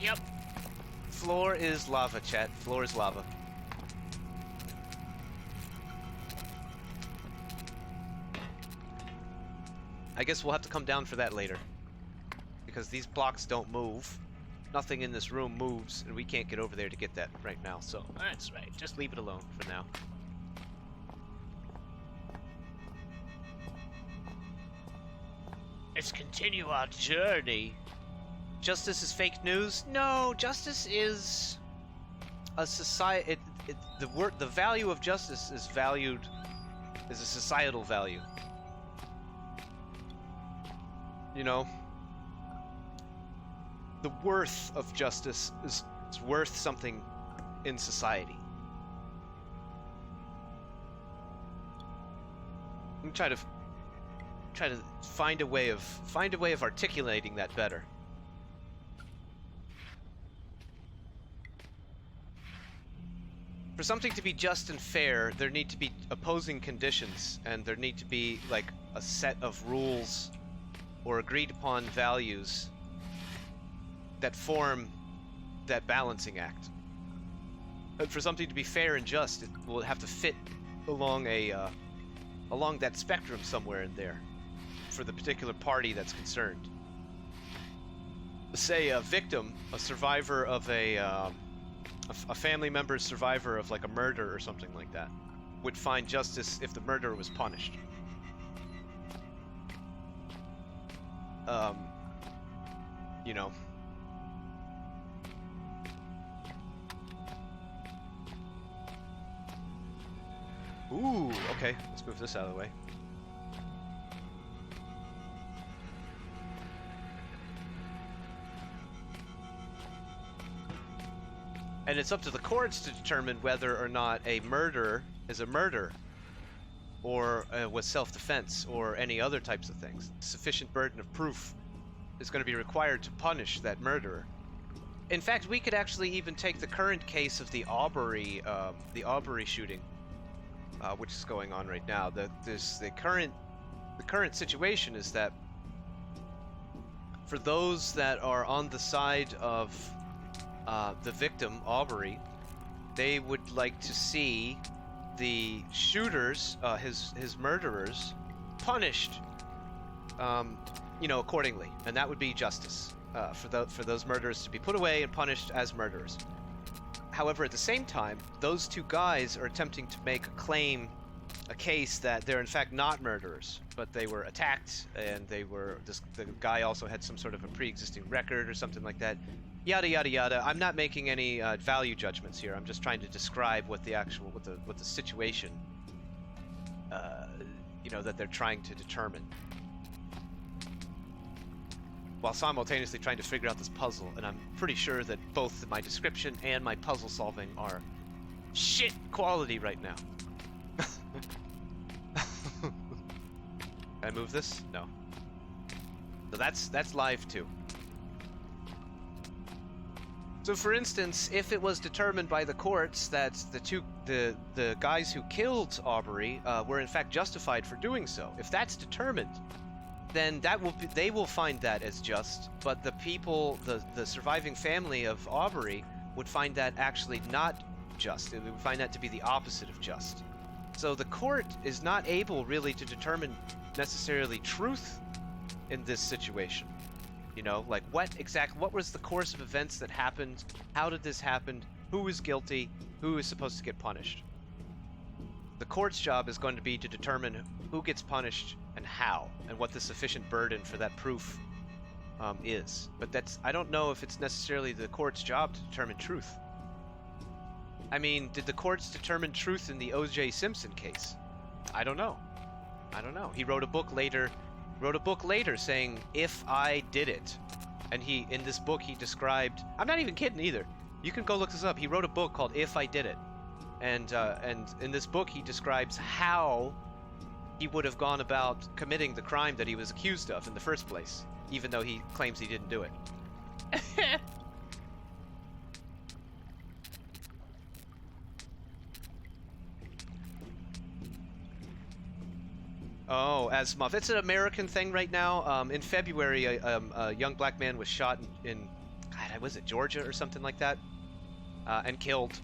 Yep. Floor is lava, chat. Floor is lava. I guess we'll have to come down for that later. Because these blocks don't move. Nothing in this room moves, and we can't get over there to get that right now, so that's right. Just leave it alone for now. Let's continue our journey. Justice is fake news? No, justice is a society. The value of justice is valued as a societal value. You know, the worth of justice is worth something in society. I'm trying to find a way of articulating that better. For something to be just and fair, there need to be opposing conditions, and there need to be like a set of rules or agreed upon values that form that balancing act. And for something to be fair and just, it will have to fit along along that spectrum somewhere in there for the particular party that's concerned. Say a victim, a survivor of a family member's survivor of like a murder or something like that, would find justice if the murderer was punished. You know. Ooh, okay, let's move this out of the way. And it's up to the courts to determine whether or not a murder is a murder, or was self-defense, or any other types of things. Sufficient burden of proof is going to be required to punish that murderer. In fact, we could actually even take the current case of the Aubrey shooting, which is going on right now. The current situation is that for those that are on the side of the victim, Aubrey, they would like to see the shooters, his murderers, punished, you know, accordingly, and that would be justice for those murderers to be put away and punished as murderers. However, at the same time, those two guys are attempting to make a case that they're in fact not murderers, but they were attacked, and the guy also had some sort of a pre-existing record or something like that. Yada yada yada. I'm not making any value judgments here. I'm just trying to describe what the situation, you know, that they're trying to determine, while simultaneously trying to figure out this puzzle. And I'm pretty sure that both my description and my puzzle solving are shit quality right now. Can I move this? No. So that's live too. So for instance, if it was determined by the courts that the guys who killed Aubrey were in fact justified for doing so, if that's determined, then they will find that as just, but the people, the surviving family of Aubrey would find that actually not just. It would find that to be the opposite of just. So the court is not able really to determine necessarily truth in this situation. You know, like what was the course of events that happened? How did this happen? Who is guilty? Who is supposed to get punished? The court's job is going to be to determine who gets punished and how, and what the sufficient burden for that proof is. But I don't know if it's necessarily the court's job to determine truth. I mean, did the courts determine truth in the O.J. Simpson case? I don't know. He wrote a book later saying, if I did it. And in this book he described, I'm not even kidding either, you can go look this up, he wrote a book called If I Did It. And in this book he describes how he would have gone about committing the crime that he was accused of in the first place, even though he claims he didn't do it. Oh, Asmuff. It's an American thing right now. In February, a young black man was shot in God, was it Georgia or something like that? And killed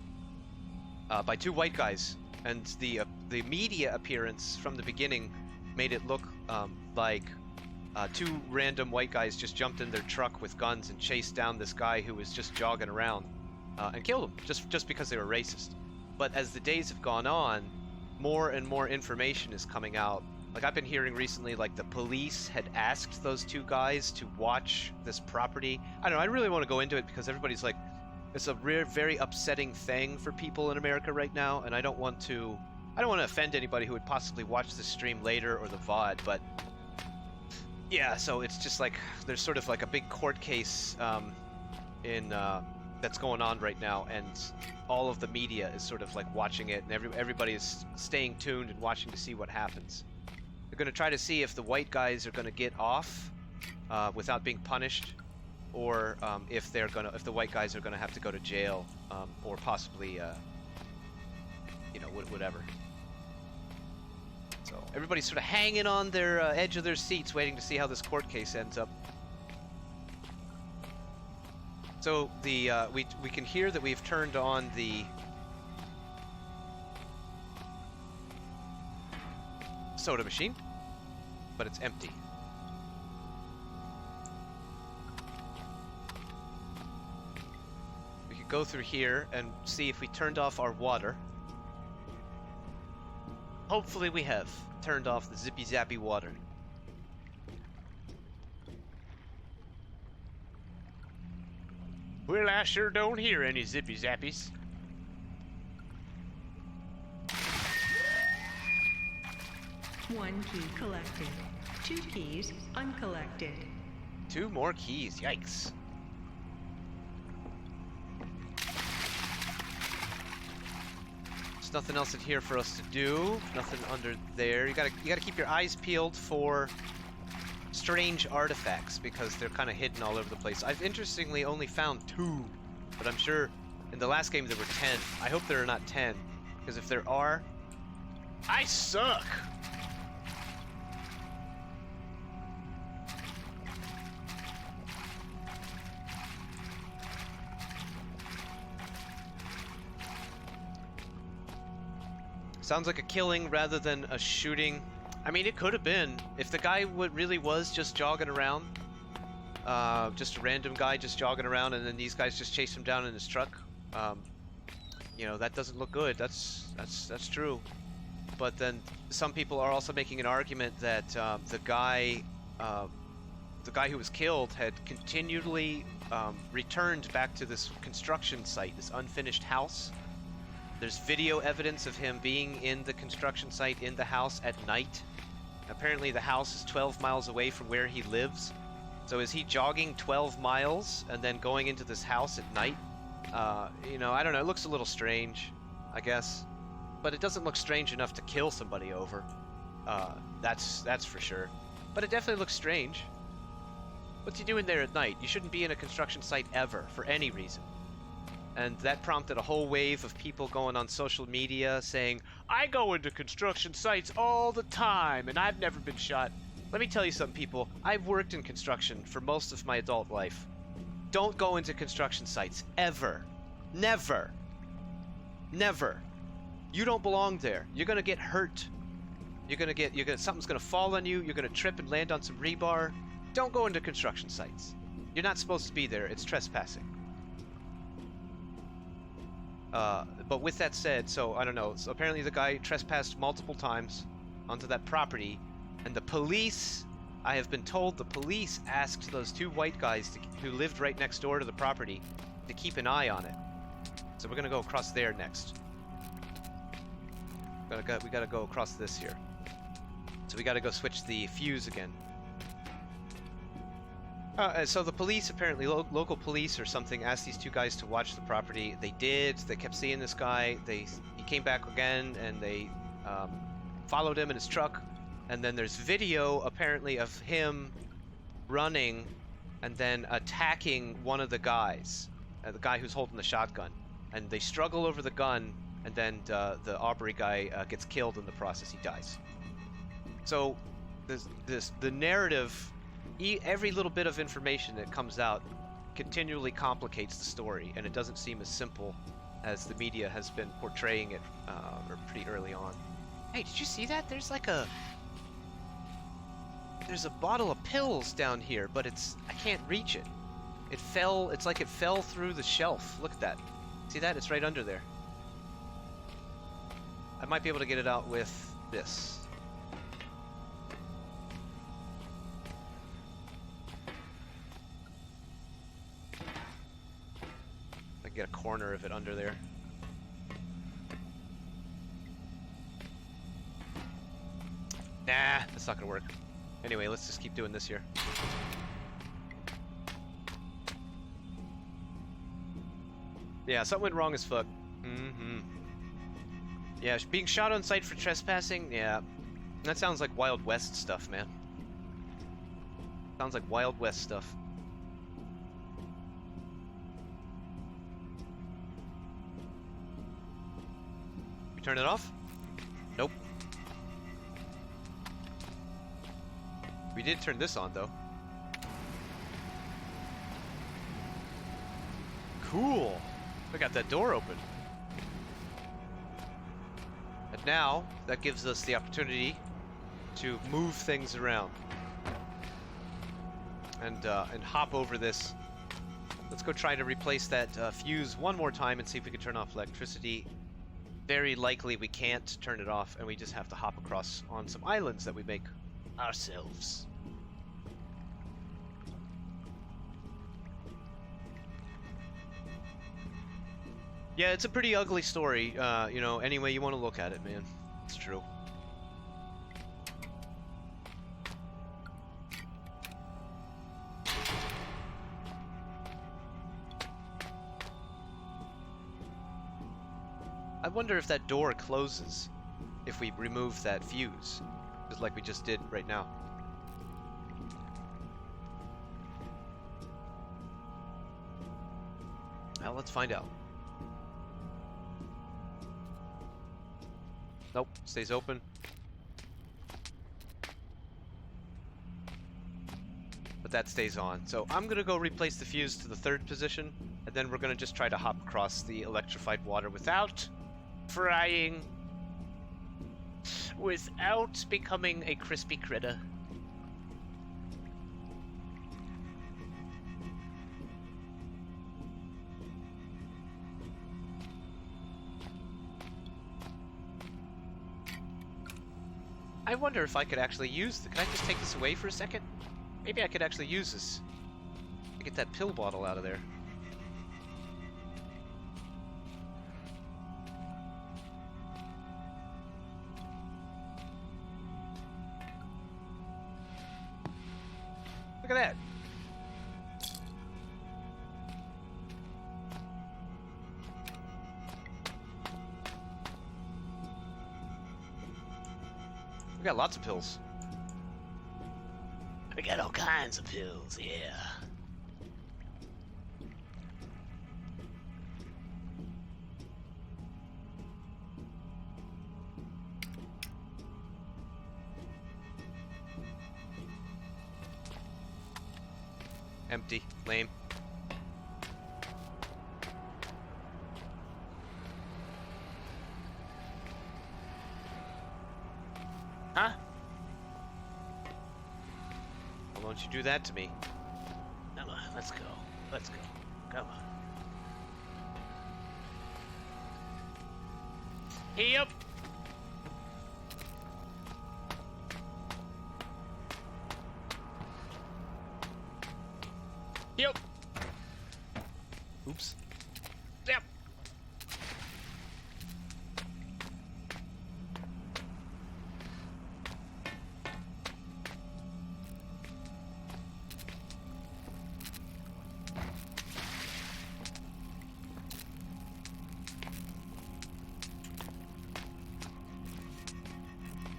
by two white guys. And the media appearance from the beginning made it look like two random white guys just jumped in their truck with guns and chased down this guy who was just jogging around and killed him just because they were racist. But as the days have gone on, more and more information is coming out. Like, I've been hearing recently, like, the police had asked those two guys to watch this property. I don't know, I really want to go into it because everybody's like, it's a very upsetting thing for people in America right now, and I don't want to offend anybody who would possibly watch this stream later or the VOD, but yeah, so it's just like, there's sort of like a big court case that's going on right now, and all of the media is sort of like watching it, and everybody is staying tuned and watching to see what happens. They're going to try to see if the white guys are going to get off without being punished, or if the white guys are going to have to go to jail, or possibly, you know, whatever. So everybody's sort of hanging on their edge of their seats, waiting to see how this court case ends up. So the we can hear that we've turned on the soda machine, but it's empty. We could go through here and see if we turned off our water. Hopefully we have turned off the zippy zappy water. Well, I sure don't hear any zippy zappies. One key collected. 2 keys uncollected. 2 more keys, yikes. There's nothing else in here for us to do. Nothing under there. You gotta keep your eyes peeled for strange artifacts because they're kind of hidden all over the place. I've interestingly only found 2, but I'm sure in the last game there were 10. I hope there are not 10, because if there are, I suck! sounds like a killing rather than a shooting. I mean, it could have been. If the guy really was just jogging around, just a random guy just jogging around, and then these guys just chase him down in his truck, you know, that doesn't look good. That's true. But then some people are also making an argument that the guy who was killed had continually returned back to this construction site, this unfinished house. There's video evidence of him being in the construction site, in the house at night. Apparently the house is 12 miles away from where he lives. So is he jogging 12 miles and then going into this house at night? You know, I don't know. It looks a little strange, I guess. But it doesn't look strange enough to kill somebody over. That's for sure. But it definitely looks strange. What's he doing there at night? You shouldn't be in a construction site ever, for any reason. And that prompted a whole wave of people going on social media saying, I go into construction sites all the time and I've never been shot. Let me tell you something, people. I've worked in construction for most of my adult life. Don't go into construction sites, ever. Never. Never. You don't belong there. You're gonna get hurt. Something's gonna fall on you. You're gonna trip and land on some rebar. Don't go into construction sites. You're not supposed to be there. It's trespassing. But with that said, so I don't know. So apparently the guy trespassed multiple times onto that property, and the police, I have been told the police asked those 2 white guys who lived right next door to the property to keep an eye on it. So we're gonna go across there next. We gotta go across this here. So we gotta go switch the fuse again. So the police, apparently local police or something, asked these 2 guys to watch the property. They did. They kept seeing this guy. He came back again, and they followed him in his truck. And then there's video, apparently, of him running and then attacking one of the guys, the guy who's holding the shotgun. And they struggle over the gun, and then the Aubrey guy gets killed in the process. He dies. So the narrative... Every little bit of information that comes out continually complicates the story, and it doesn't seem as simple as the media has been portraying it pretty early on. Hey, did you see that? There's a bottle of pills down here, but I can't reach it. It's like it fell through the shelf. Look at that. See that? It's right under there. I might be able to get it out with this. Get a corner of it under there. Nah, that's not gonna work. Anyway, let's just keep doing this here. Yeah, something went wrong as fuck. Yeah, being shot on sight for trespassing, yeah. That sounds like Wild West stuff, man. Sounds like Wild West stuff. Turn it off? Nope. We did turn this on, though. Cool. We got that door open. And now, that gives us the opportunity to move things around. And hop over this. Let's go try to replace that fuse one more time and see if we can turn off electricity. Very likely we can't turn it off, and we just have to hop across on some islands that we make ourselves. Yeah, it's a pretty ugly story, you know, any way you want to look at it, man. It's true. I wonder if that door closes if we remove that fuse, just like we just did right now. Well, let's find out. Nope, stays open. But that stays on. So I'm gonna go replace the fuse to the third position, and then we're gonna just try to hop across the electrified water without frying, without becoming a crispy critter. I wonder if I could actually use can I just take this away for a second? Maybe I could actually use this to get that pill bottle out of there. Look at that. We got lots of pills. We got all kinds of pills, yeah. Empty. Lame. Huh? Well, don't you do that to me. Come on, let's go. Let's go. Come on. Yep. Yep. Oops. Yep.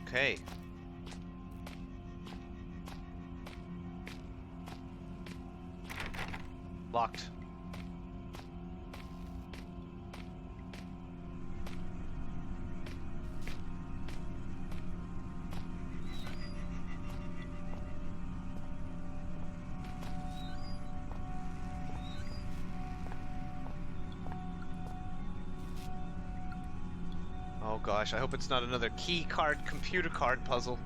Okay. Locked. Oh gosh, I hope it's not another key card, computer card puzzle.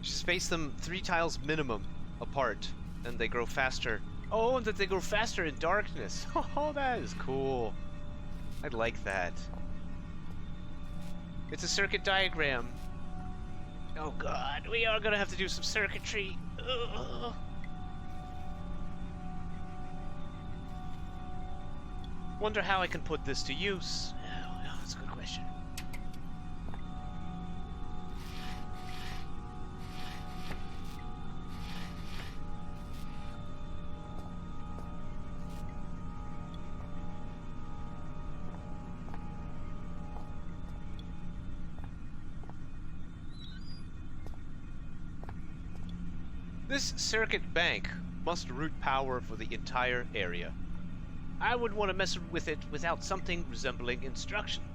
Space them 3 tiles minimum apart, and they grow faster. Oh, and that they grow faster in darkness. Oh, that is cool. I like that. It's a circuit diagram. Oh god, we are gonna have to do some circuitry. Ugh. Wonder how I can put this to use. Oh, that's a good question. This circuit bank Must route power for the entire area. I would want to mess with it without something resembling instructions.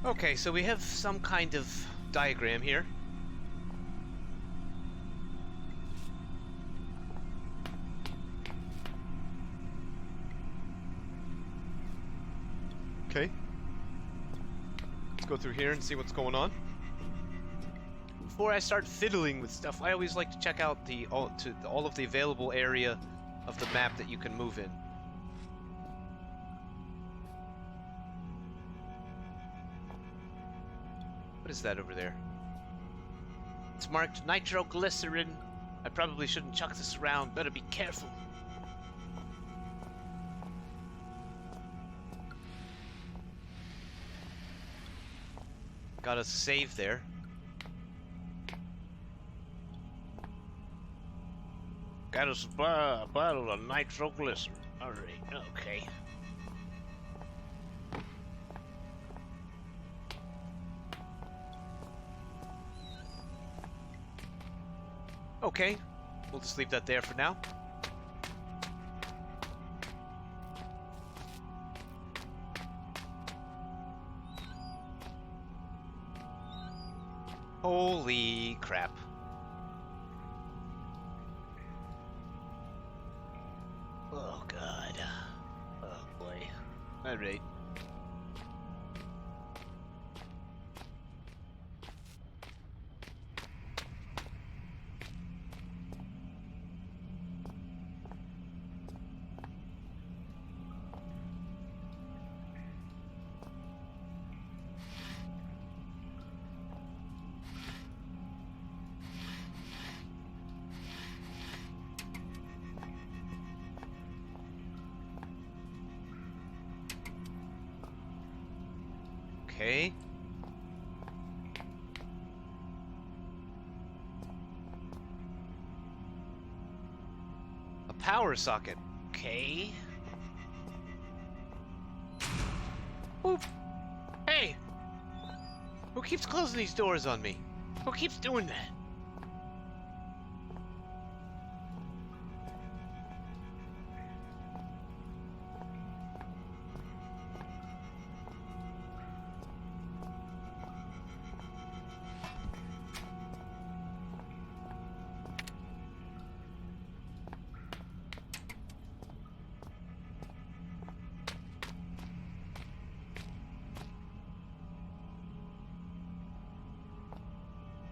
Okay, so we have some kind of diagram here. Okay. Let's go through here and see what's going on. Before I start fiddling with stuff, I always like to check out all of the available area of the map that you can move in. What is that over there? It's marked nitroglycerin. I probably shouldn't chuck this around. Better be careful. Got a save there. Got a supply a bottle of nitroglycerin. Alright, okay. Okay, we'll just leave that there for now. Holy crap. Oh god. Oh boy. Alright. Okay. A power socket. Okay. Oop. Hey! Who keeps closing these doors on me? Who keeps doing that?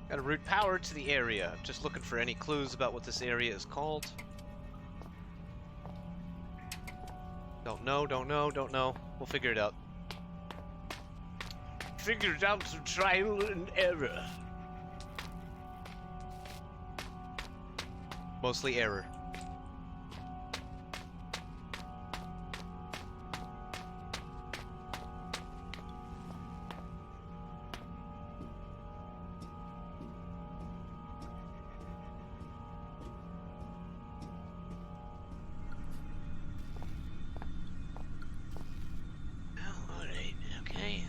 Gotta route power to the area. Just looking for any clues about what this area is called. Don't know, don't know, don't know. We'll figure it out. Figure it out through trial and error. Mostly error. Alright, okay.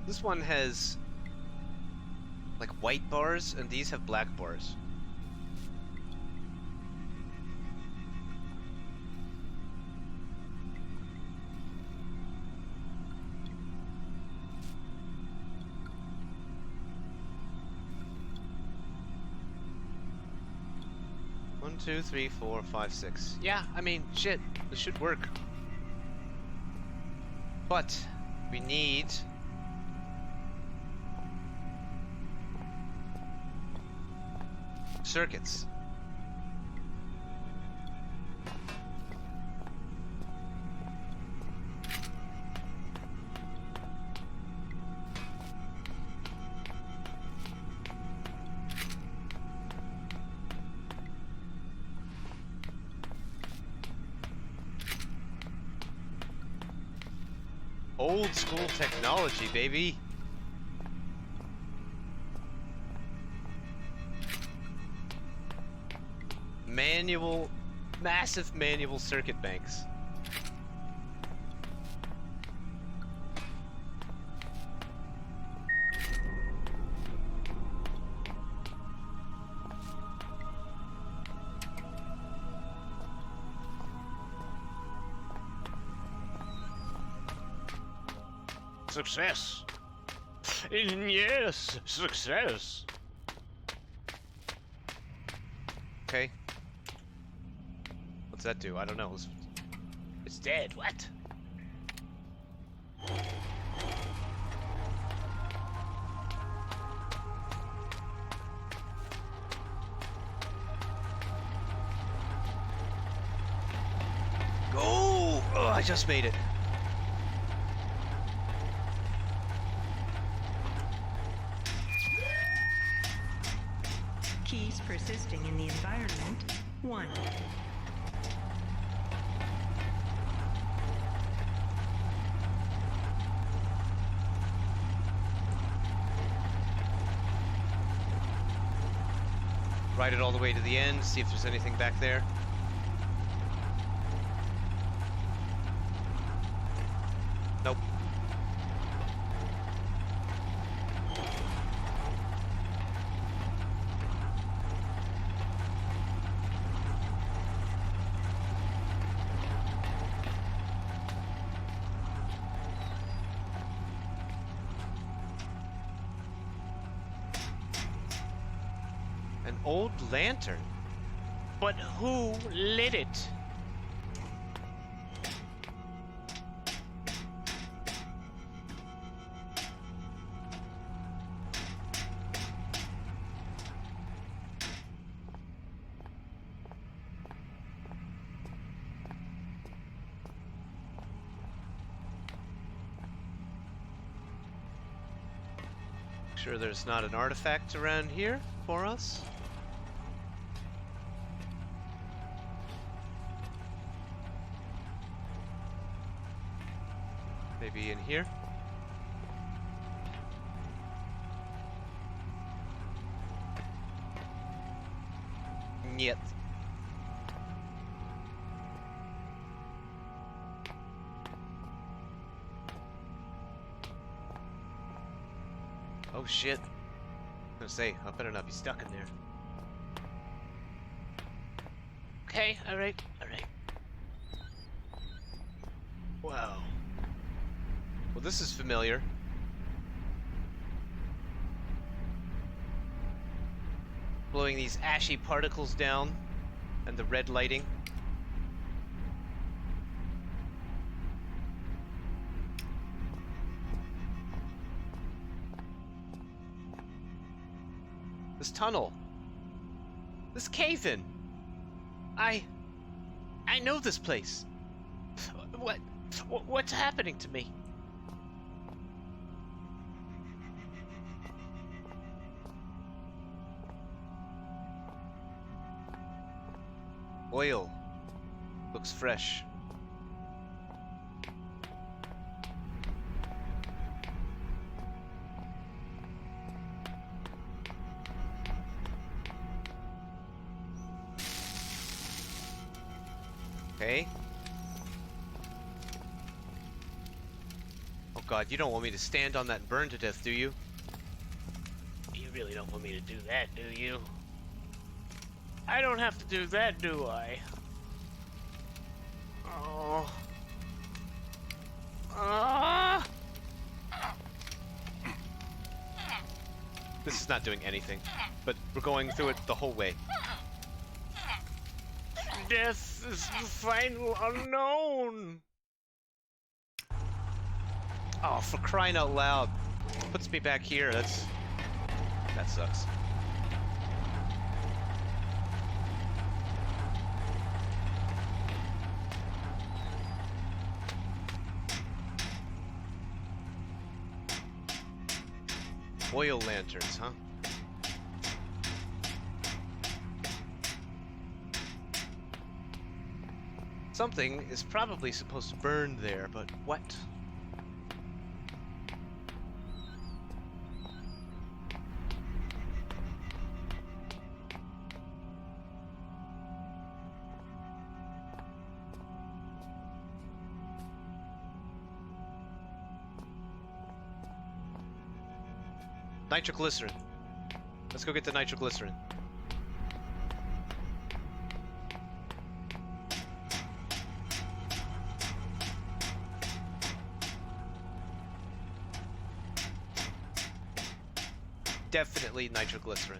This one has like white bars, and these have black bars. One, two, three, 4, 5, 6. Yeah, I mean, shit, this should work. But we need circuits. Old school technology, baby. massive manual circuit banks. Success. Yes, success. Okay. What's that do? I don't know. It's dead. What? Go! Oh, I just made it. Keys persisting in the environment. 1. Ride it all the way to the end, see if there's anything back there. Nope. An old lantern. But who lit it? Sure there's not an artifact around here for us. Maybe in here? Нет. Oh shit. I was gonna say, I better not be stuck in there. Okay, alright, alright. Wow. Well, this is familiar. Blowing these ashy particles down, and the red lighting. This tunnel. This cave-in. I know this place. What's happening to me? Oil. Looks fresh. Okay. Oh god, you don't want me to stand on that and burn to death, do you? You really don't want me to do that, do you? I don't have to do that, do I? Oh. Ah! This is not doing anything, but we're going through it the whole way. Death is the final unknown. Oh, for crying out loud. Puts me back here, that sucks. Oil lanterns, huh? Something is probably supposed to burn there, but what? Nitroglycerin. Let's go get the nitroglycerin. Definitely nitroglycerin.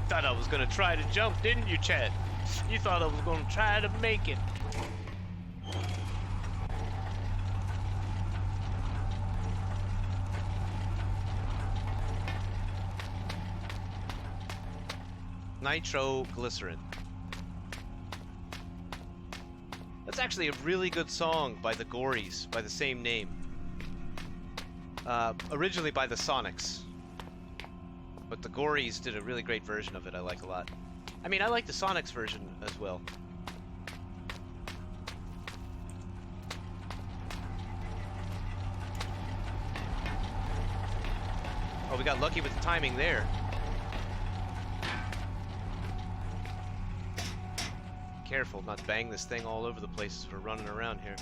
Thought I was gonna try to jump, didn't you, Chad? You thought I was gonna try to make it. Nitroglycerin. That's actually a really good song by the Gories, by the same name. Originally by the Sonics. But the Gories did a really great version of it I like a lot. I mean, I like the Sonics version as well. Oh, we got lucky with the timing there. Careful, not bang this thing all over the place as we're running around here.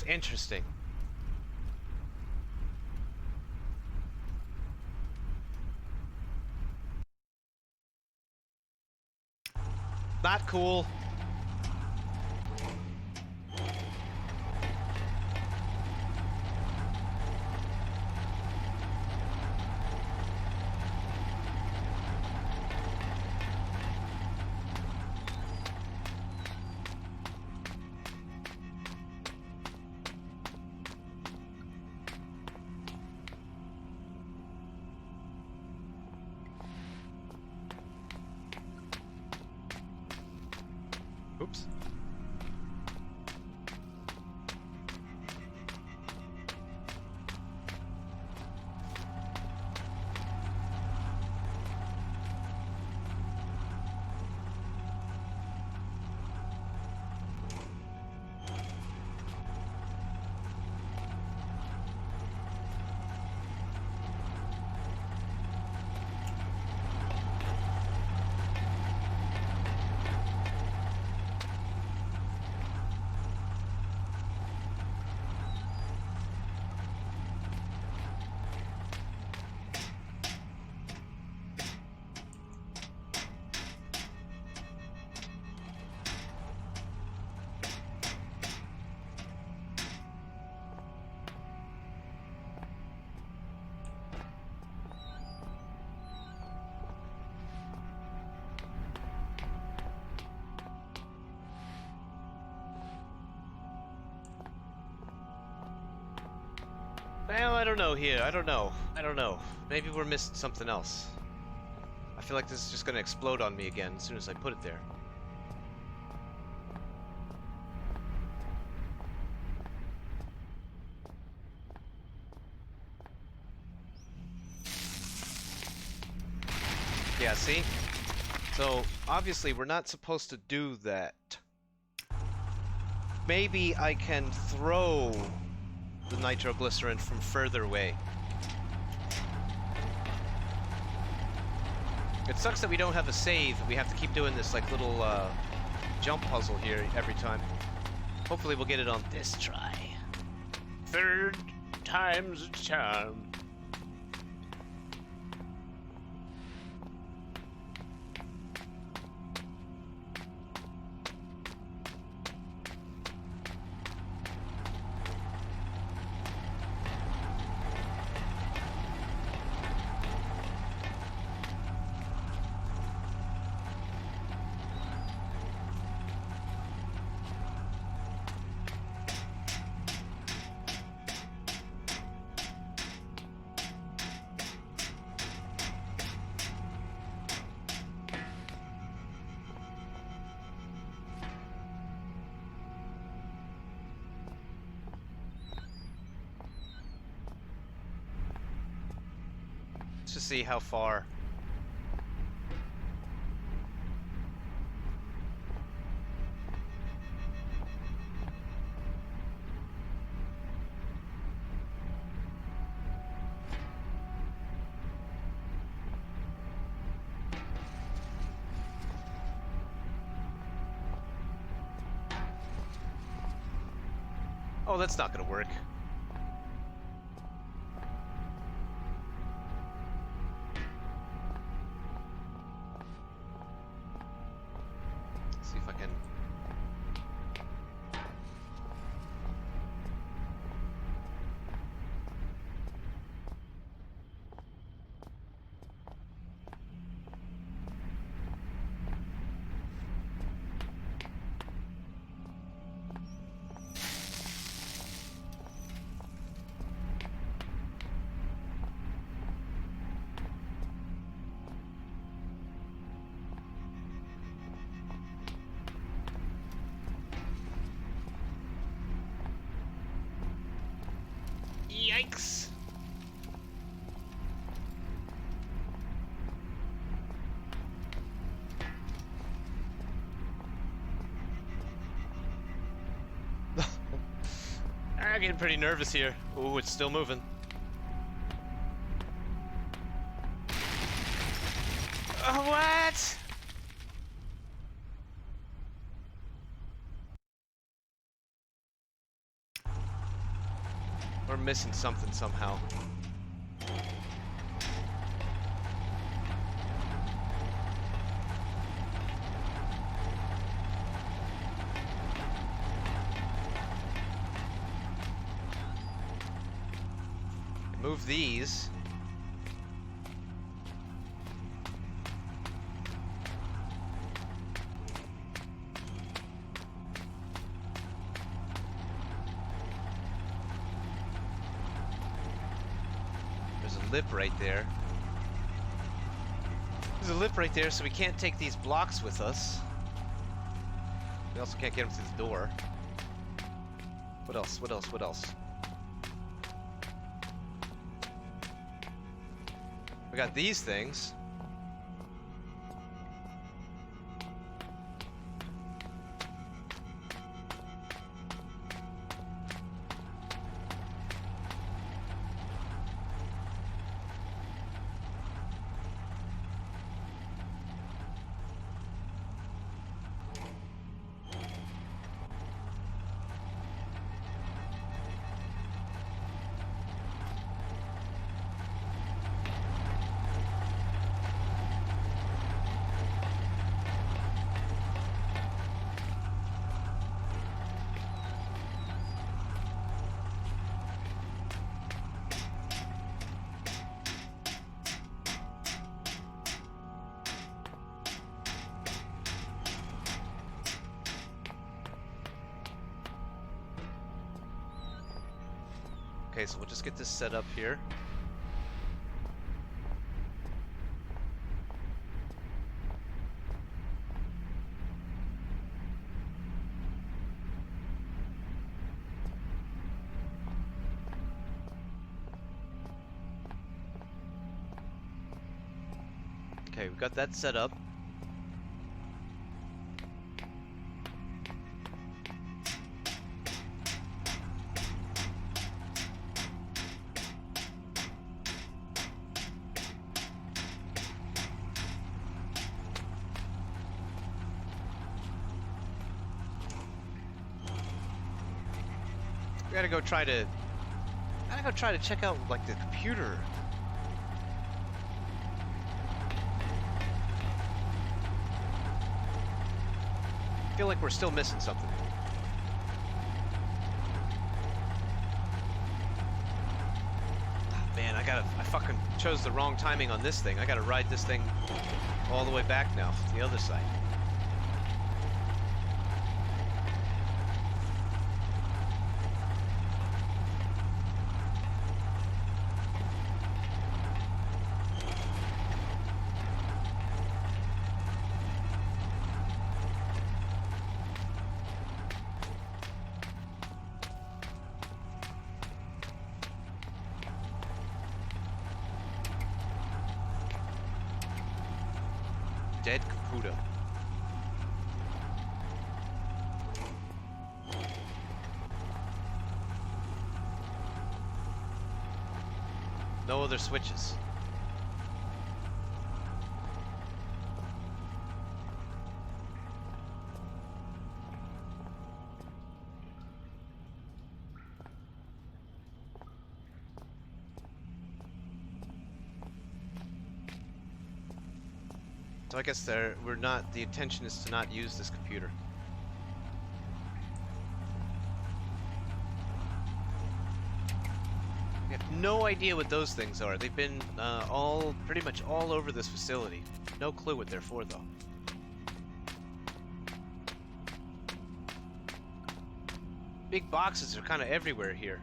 Interesting. Not cool. Oops. Well, I don't know here. I don't know. Maybe we're missing something else. I feel like this is just gonna explode on me again as soon as I put it there. Yeah, see? So, obviously, we're not supposed to do that. Maybe I can throw the nitroglycerin from further away. It sucks that we don't have a save. We have to keep doing this like little jump puzzle here every time. Hopefully we'll get it on this try. Third time's a charm. Let's just see how far. Oh, that's not gonna work. Let's see if I can. Yikes! I'm getting pretty nervous here. Ooh, it's still moving. What? We're missing something somehow. Move these. There's a lip right there. There's a lip right there, so we can't take these blocks with us. We also can't get them through the door. What else? What else? What else? We got these things. Okay, so we'll just get this set up here. Okay, we got that set up. We gotta go try to. I gotta go try to check out like the computer. I feel like we're still missing something. Oh, man, I fucking chose the wrong timing on this thing. I gotta ride this thing all the way back now to the other side. Dead Caputo. No other switches. So I guess we're not, the intention is to not use this computer. We have no idea what those things are. They've been pretty much all over this facility. No clue what they're for, though. Big boxes are kind of everywhere here.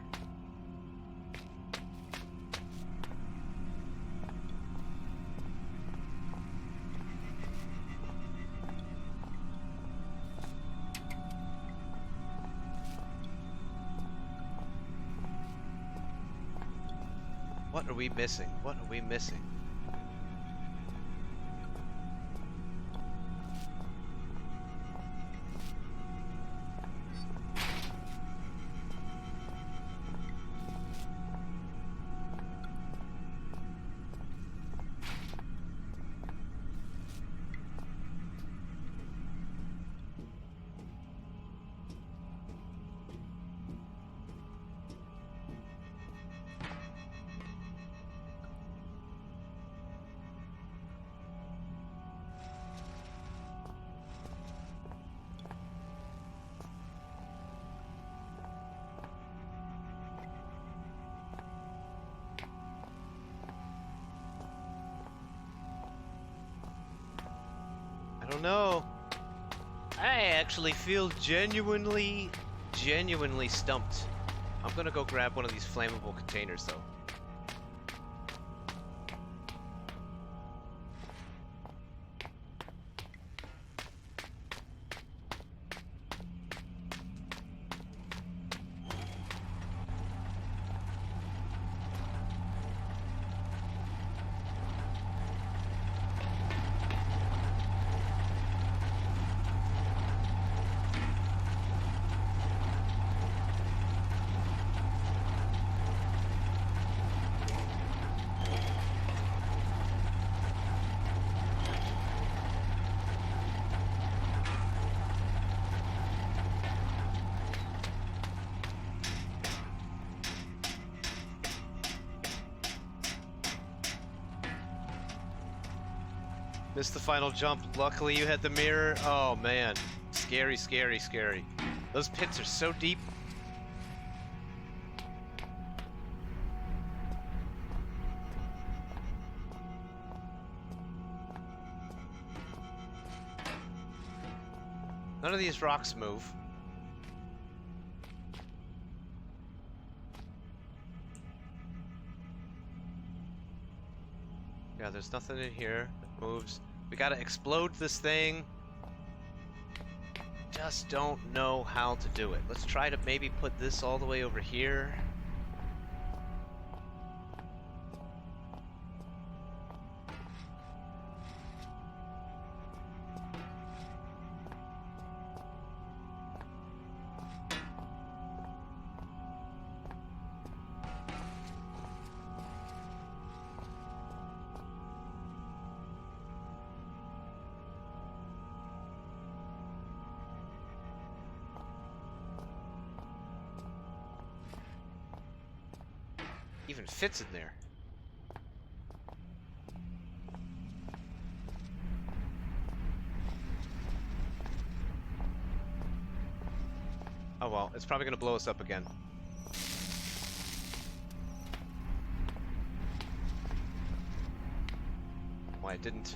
What are we missing? What are we missing? I don't know. I actually feel genuinely stumped. I'm gonna go grab one of these flammable containers, though. Missed the final jump. Luckily you had the mirror. Oh man. Scary, scary, scary. Those pits are so deep. None of these rocks move. Yeah, there's nothing in here that moves. We gotta explode this thing. Just don't know how to do it. Let's try to maybe put this all the way over here. Even fits in there. Oh well, it's probably gonna blow us up again. Why it didn't.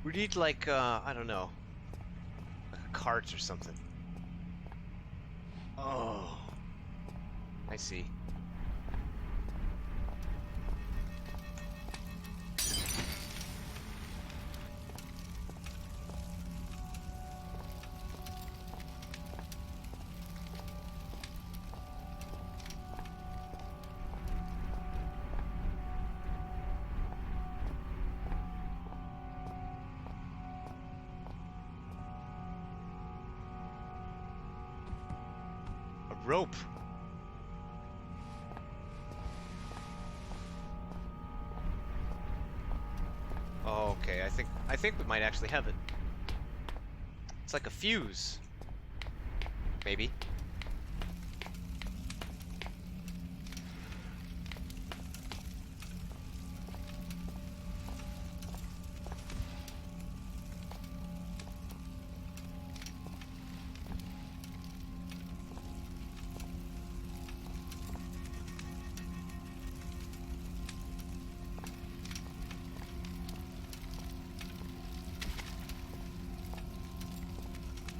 We need like, I don't know, like a cart or something. Oh, I see. Rope. Oh, okay. I think we might actually have it. It's like a fuse. Maybe.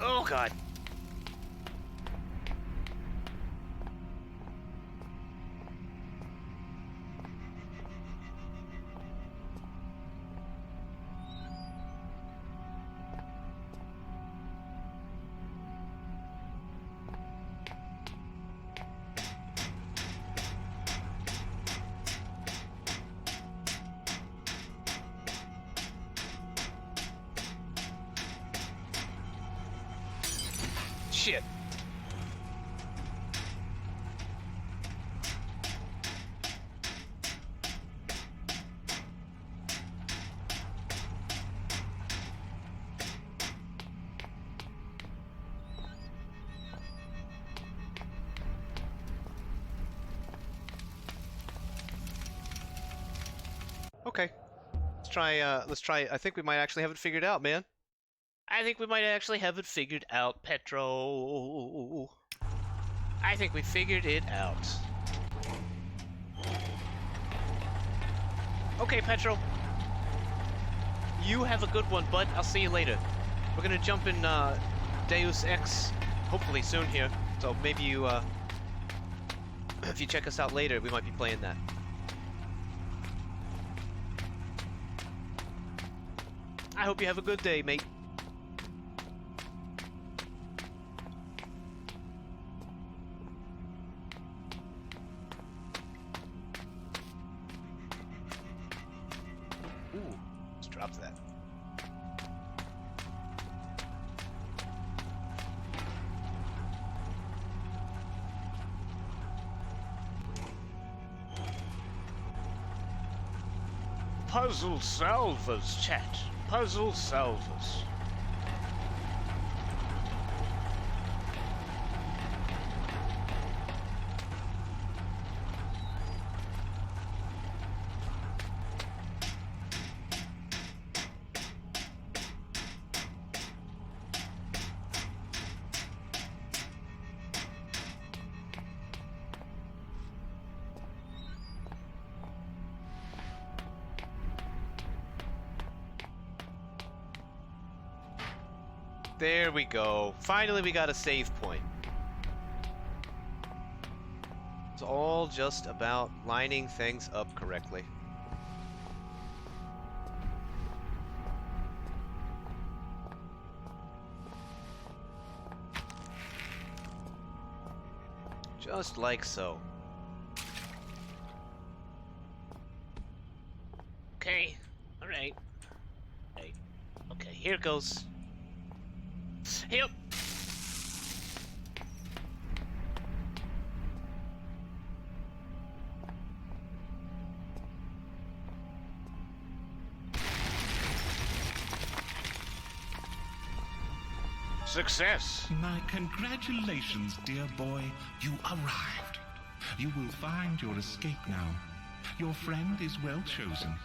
Oh god. Shit. Okay. Let's try, I think we might actually have it figured out, man. I think we might actually have it figured out, Petro. I think we figured it out. Okay, Petro. You have a good one, bud. I'll see you later. We're gonna jump in Deus Ex hopefully soon here. So maybe you, if you check us out later, we might be playing that. I hope you have a good day, mate. Ooh, let's drop that. Puzzle solvers, chat. Puzzle solvers. There we go. Finally, we got a save point. It's all just about lining things up correctly. Just like so. Okay. Alright. Okay, here goes. Yep. Success. My congratulations, dear boy. You arrived. You will find your escape now. Your friend is well chosen.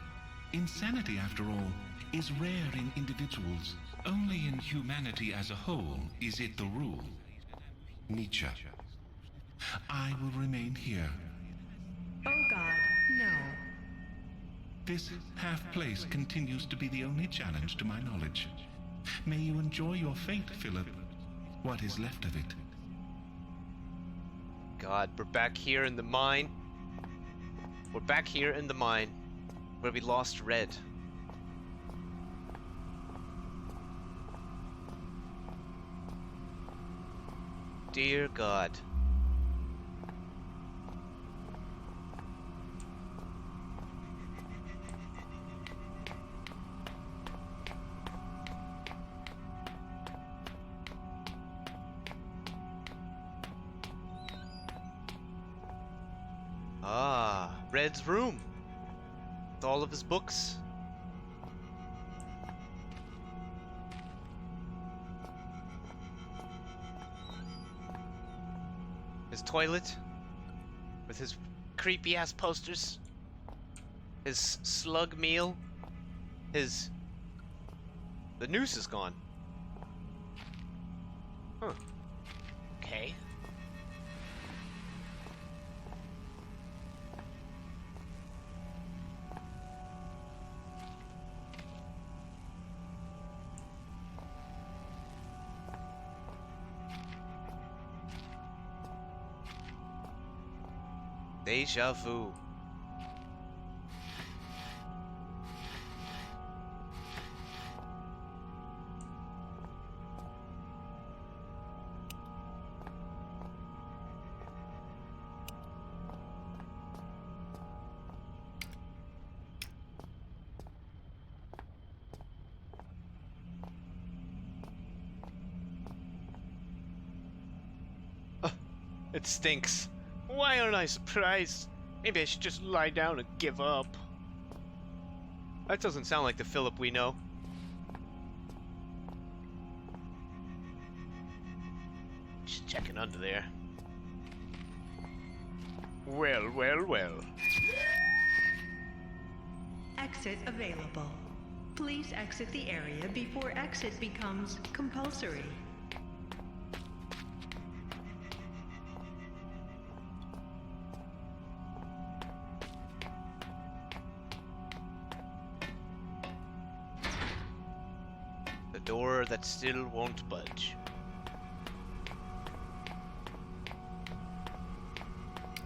Insanity, after all, is rare in individuals. Only in humanity as a whole is it the rule. Nietzsche. I will remain here. Oh God, no. This half-place continues to be the only challenge to my knowledge. May you enjoy your fate, Philip. What is left of it. God, we're back here in the mine. We're back here in the mine where we lost Red. Dear God. Ah, Red's room. With all of his books. His toilet. With his creepy ass posters. His slug meal. His... The noose is gone. Huh. Okay. Deja vu. It stinks. Why aren't I surprised? Maybe I should just lie down and give up. That doesn't sound like the Philip we know. Just checking under there. Well, well, well. Exit available. Please exit the area before exit becomes compulsory. Door that still won't budge.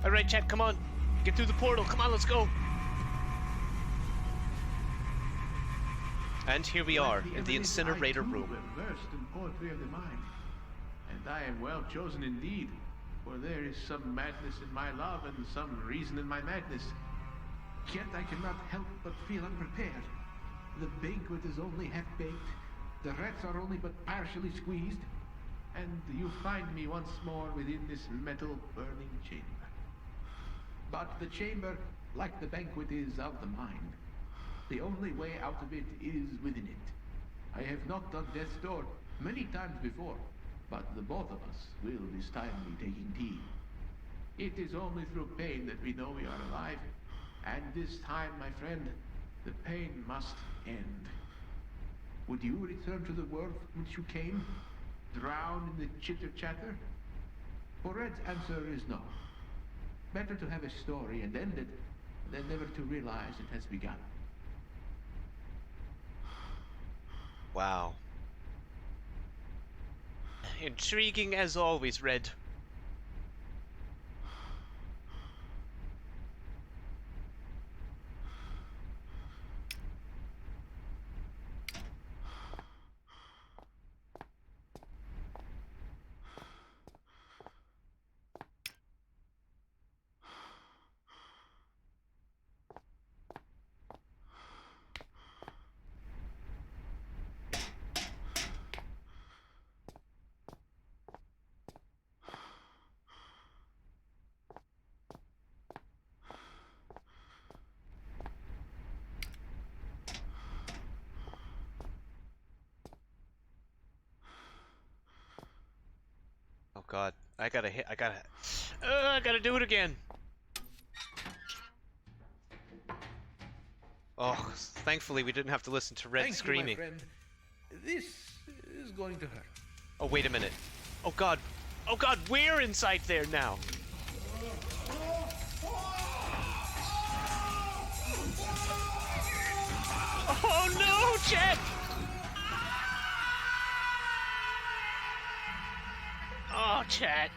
Alright, chat, come on. Get through the portal. Come on, let's go. And here we are, in the incinerator room. Versed in poetry of the mind, and I am well chosen indeed, for there is some madness in my love and some reason in my madness. Yet I cannot help but feel unprepared. The banquet is only half-baked. The rats are only but partially squeezed, and you find me once more within this metal burning chamber. But the chamber, like the banquet, is of the mind. The only way out of it is within it. I have knocked on death's door many times before, but the both of us will this time be taking tea. It is only through pain that we know we are alive, and this time, my friend, the pain must end. Would you return to the world from which you came? Drown in the chitter-chatter? For Red's answer is no. Better to have a story and end it than never to realize it has begun. Wow. Intriguing as always, Red. Oh God, I gotta do it again. Oh, thankfully we didn't have to listen to Red screaming. Thank you, my friend. This is going to hurt. Oh, wait a minute. Oh God, we're inside there now. Chad! Oh, Chad.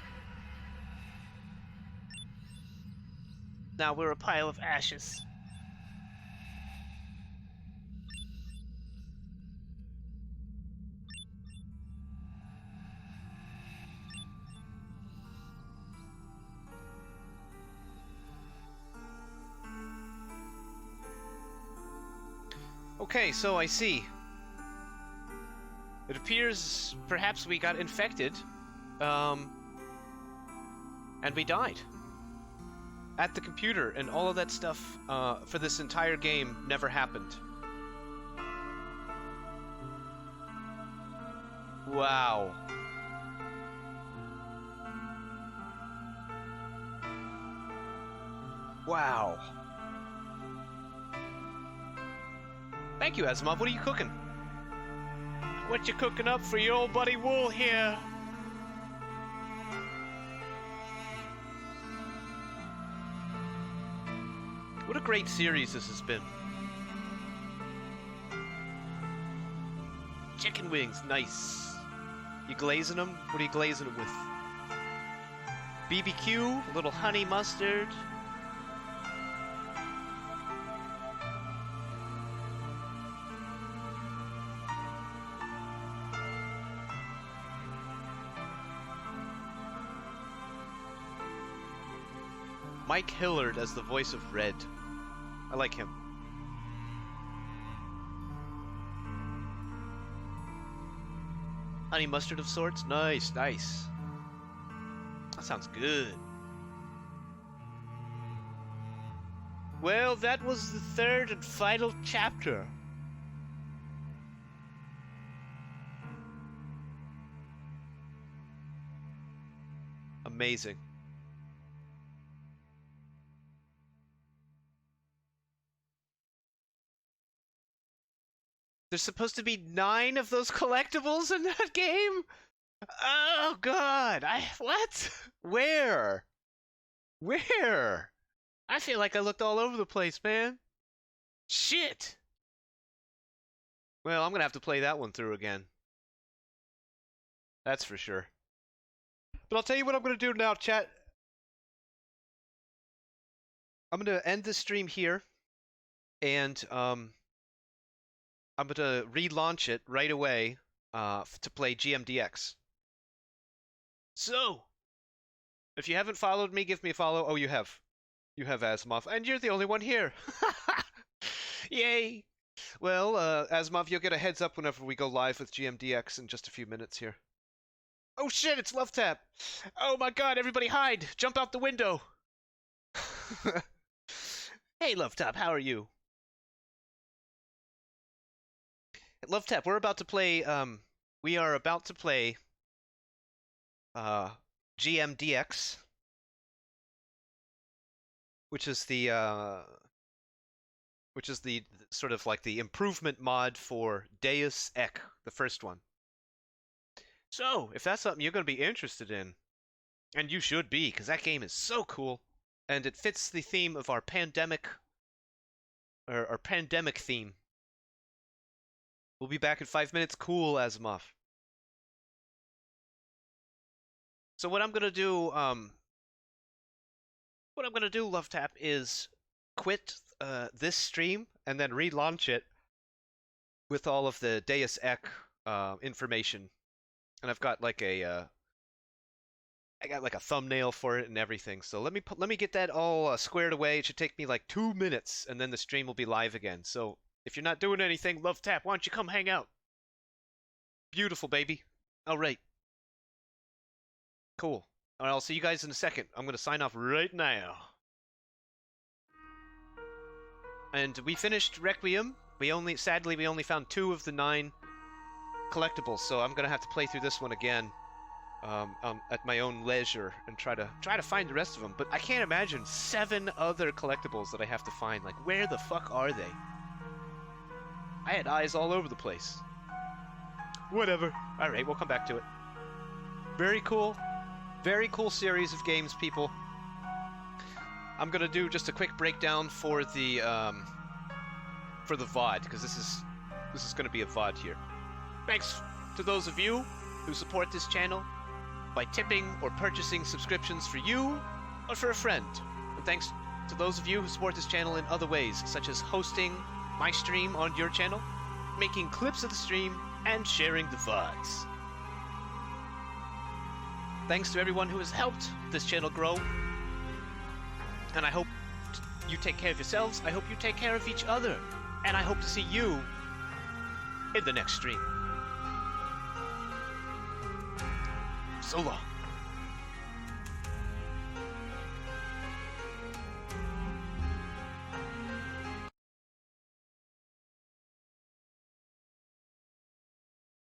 Now we're a pile of ashes. Okay, so I see. It appears perhaps we got infected, and we died. At the computer, and all of that stuff for this entire game never happened. Wow. Wow. Thank you, Asimov. What are you cooking? What you cooking up for your old buddy Wool here? What a great series this has been. Chicken wings, nice. You glazing them? What are you glazing them with? BBQ, a little honey mustard. Mike Hillard as the voice of Red. I like him. Honey mustard of sorts? Nice, nice. That sounds good. Well, that was the third and final chapter. Amazing. There's supposed to be 9 of those collectibles in that game? Oh god, what? Where? Where? I feel like I looked all over the place, man. Shit! Well, I'm gonna have to play that one through again. That's for sure. But I'll tell you what I'm gonna do now, chat. I'm gonna end this stream here, and I'm gonna relaunch it right away to play GMDX. So, if you haven't followed me, give me a follow. Oh, you have. You have, Asimov. And you're the only one here. Yay! Well, Asimov, you'll get a heads up whenever we go live with GMDX in just a few minutes here. Oh shit, it's Love Tap! Oh my god, everybody hide! Jump out the window! Hey, Love Tap, how are you? Love Tap, we're about to play, we are about to play, GMDX, which is the sort of like the improvement mod for Deus Ex, the first one. So, if that's something you're going to be interested in, and you should be, because that game is so cool, and it fits the theme of our pandemic, or our pandemic theme. We'll be back in 5 minutes. Cool, Asimov. So what I'm gonna do, Love Tap, is quit this stream and then relaunch it with all of the Deus Ex information, and I've got like a thumbnail for it and everything. So let me get that all squared away. It should take me like 2 minutes, and then the stream will be live again. So if you're not doing anything, Love Tap, why don't you come hang out? Beautiful, baby. All right. Cool. All right, I'll see you guys in a second. I'm going to sign off right now. And we finished Requiem. Sadly, we only found 2 of the 9 collectibles, so I'm going to have to play through this one again at my own leisure and try to find the rest of them. But I can't imagine 7 other collectibles that I have to find. Like, where the fuck are they? I had eyes all over the place. Whatever. Alright, we'll come back to it. Very cool. Very cool series of games, people. I'm gonna do just a quick breakdown for the VOD, because this is this is going to be a VOD here. Thanks to those of you who support this channel by tipping or purchasing subscriptions for you or for a friend. And thanks to those of you who support this channel in other ways, such as hosting my stream on your channel, making clips of the stream, and sharing the VODs. Thanks to everyone who has helped this channel grow. And I hope you take care of yourselves. I hope you take care of each other. And I hope to see you in the next stream. So long.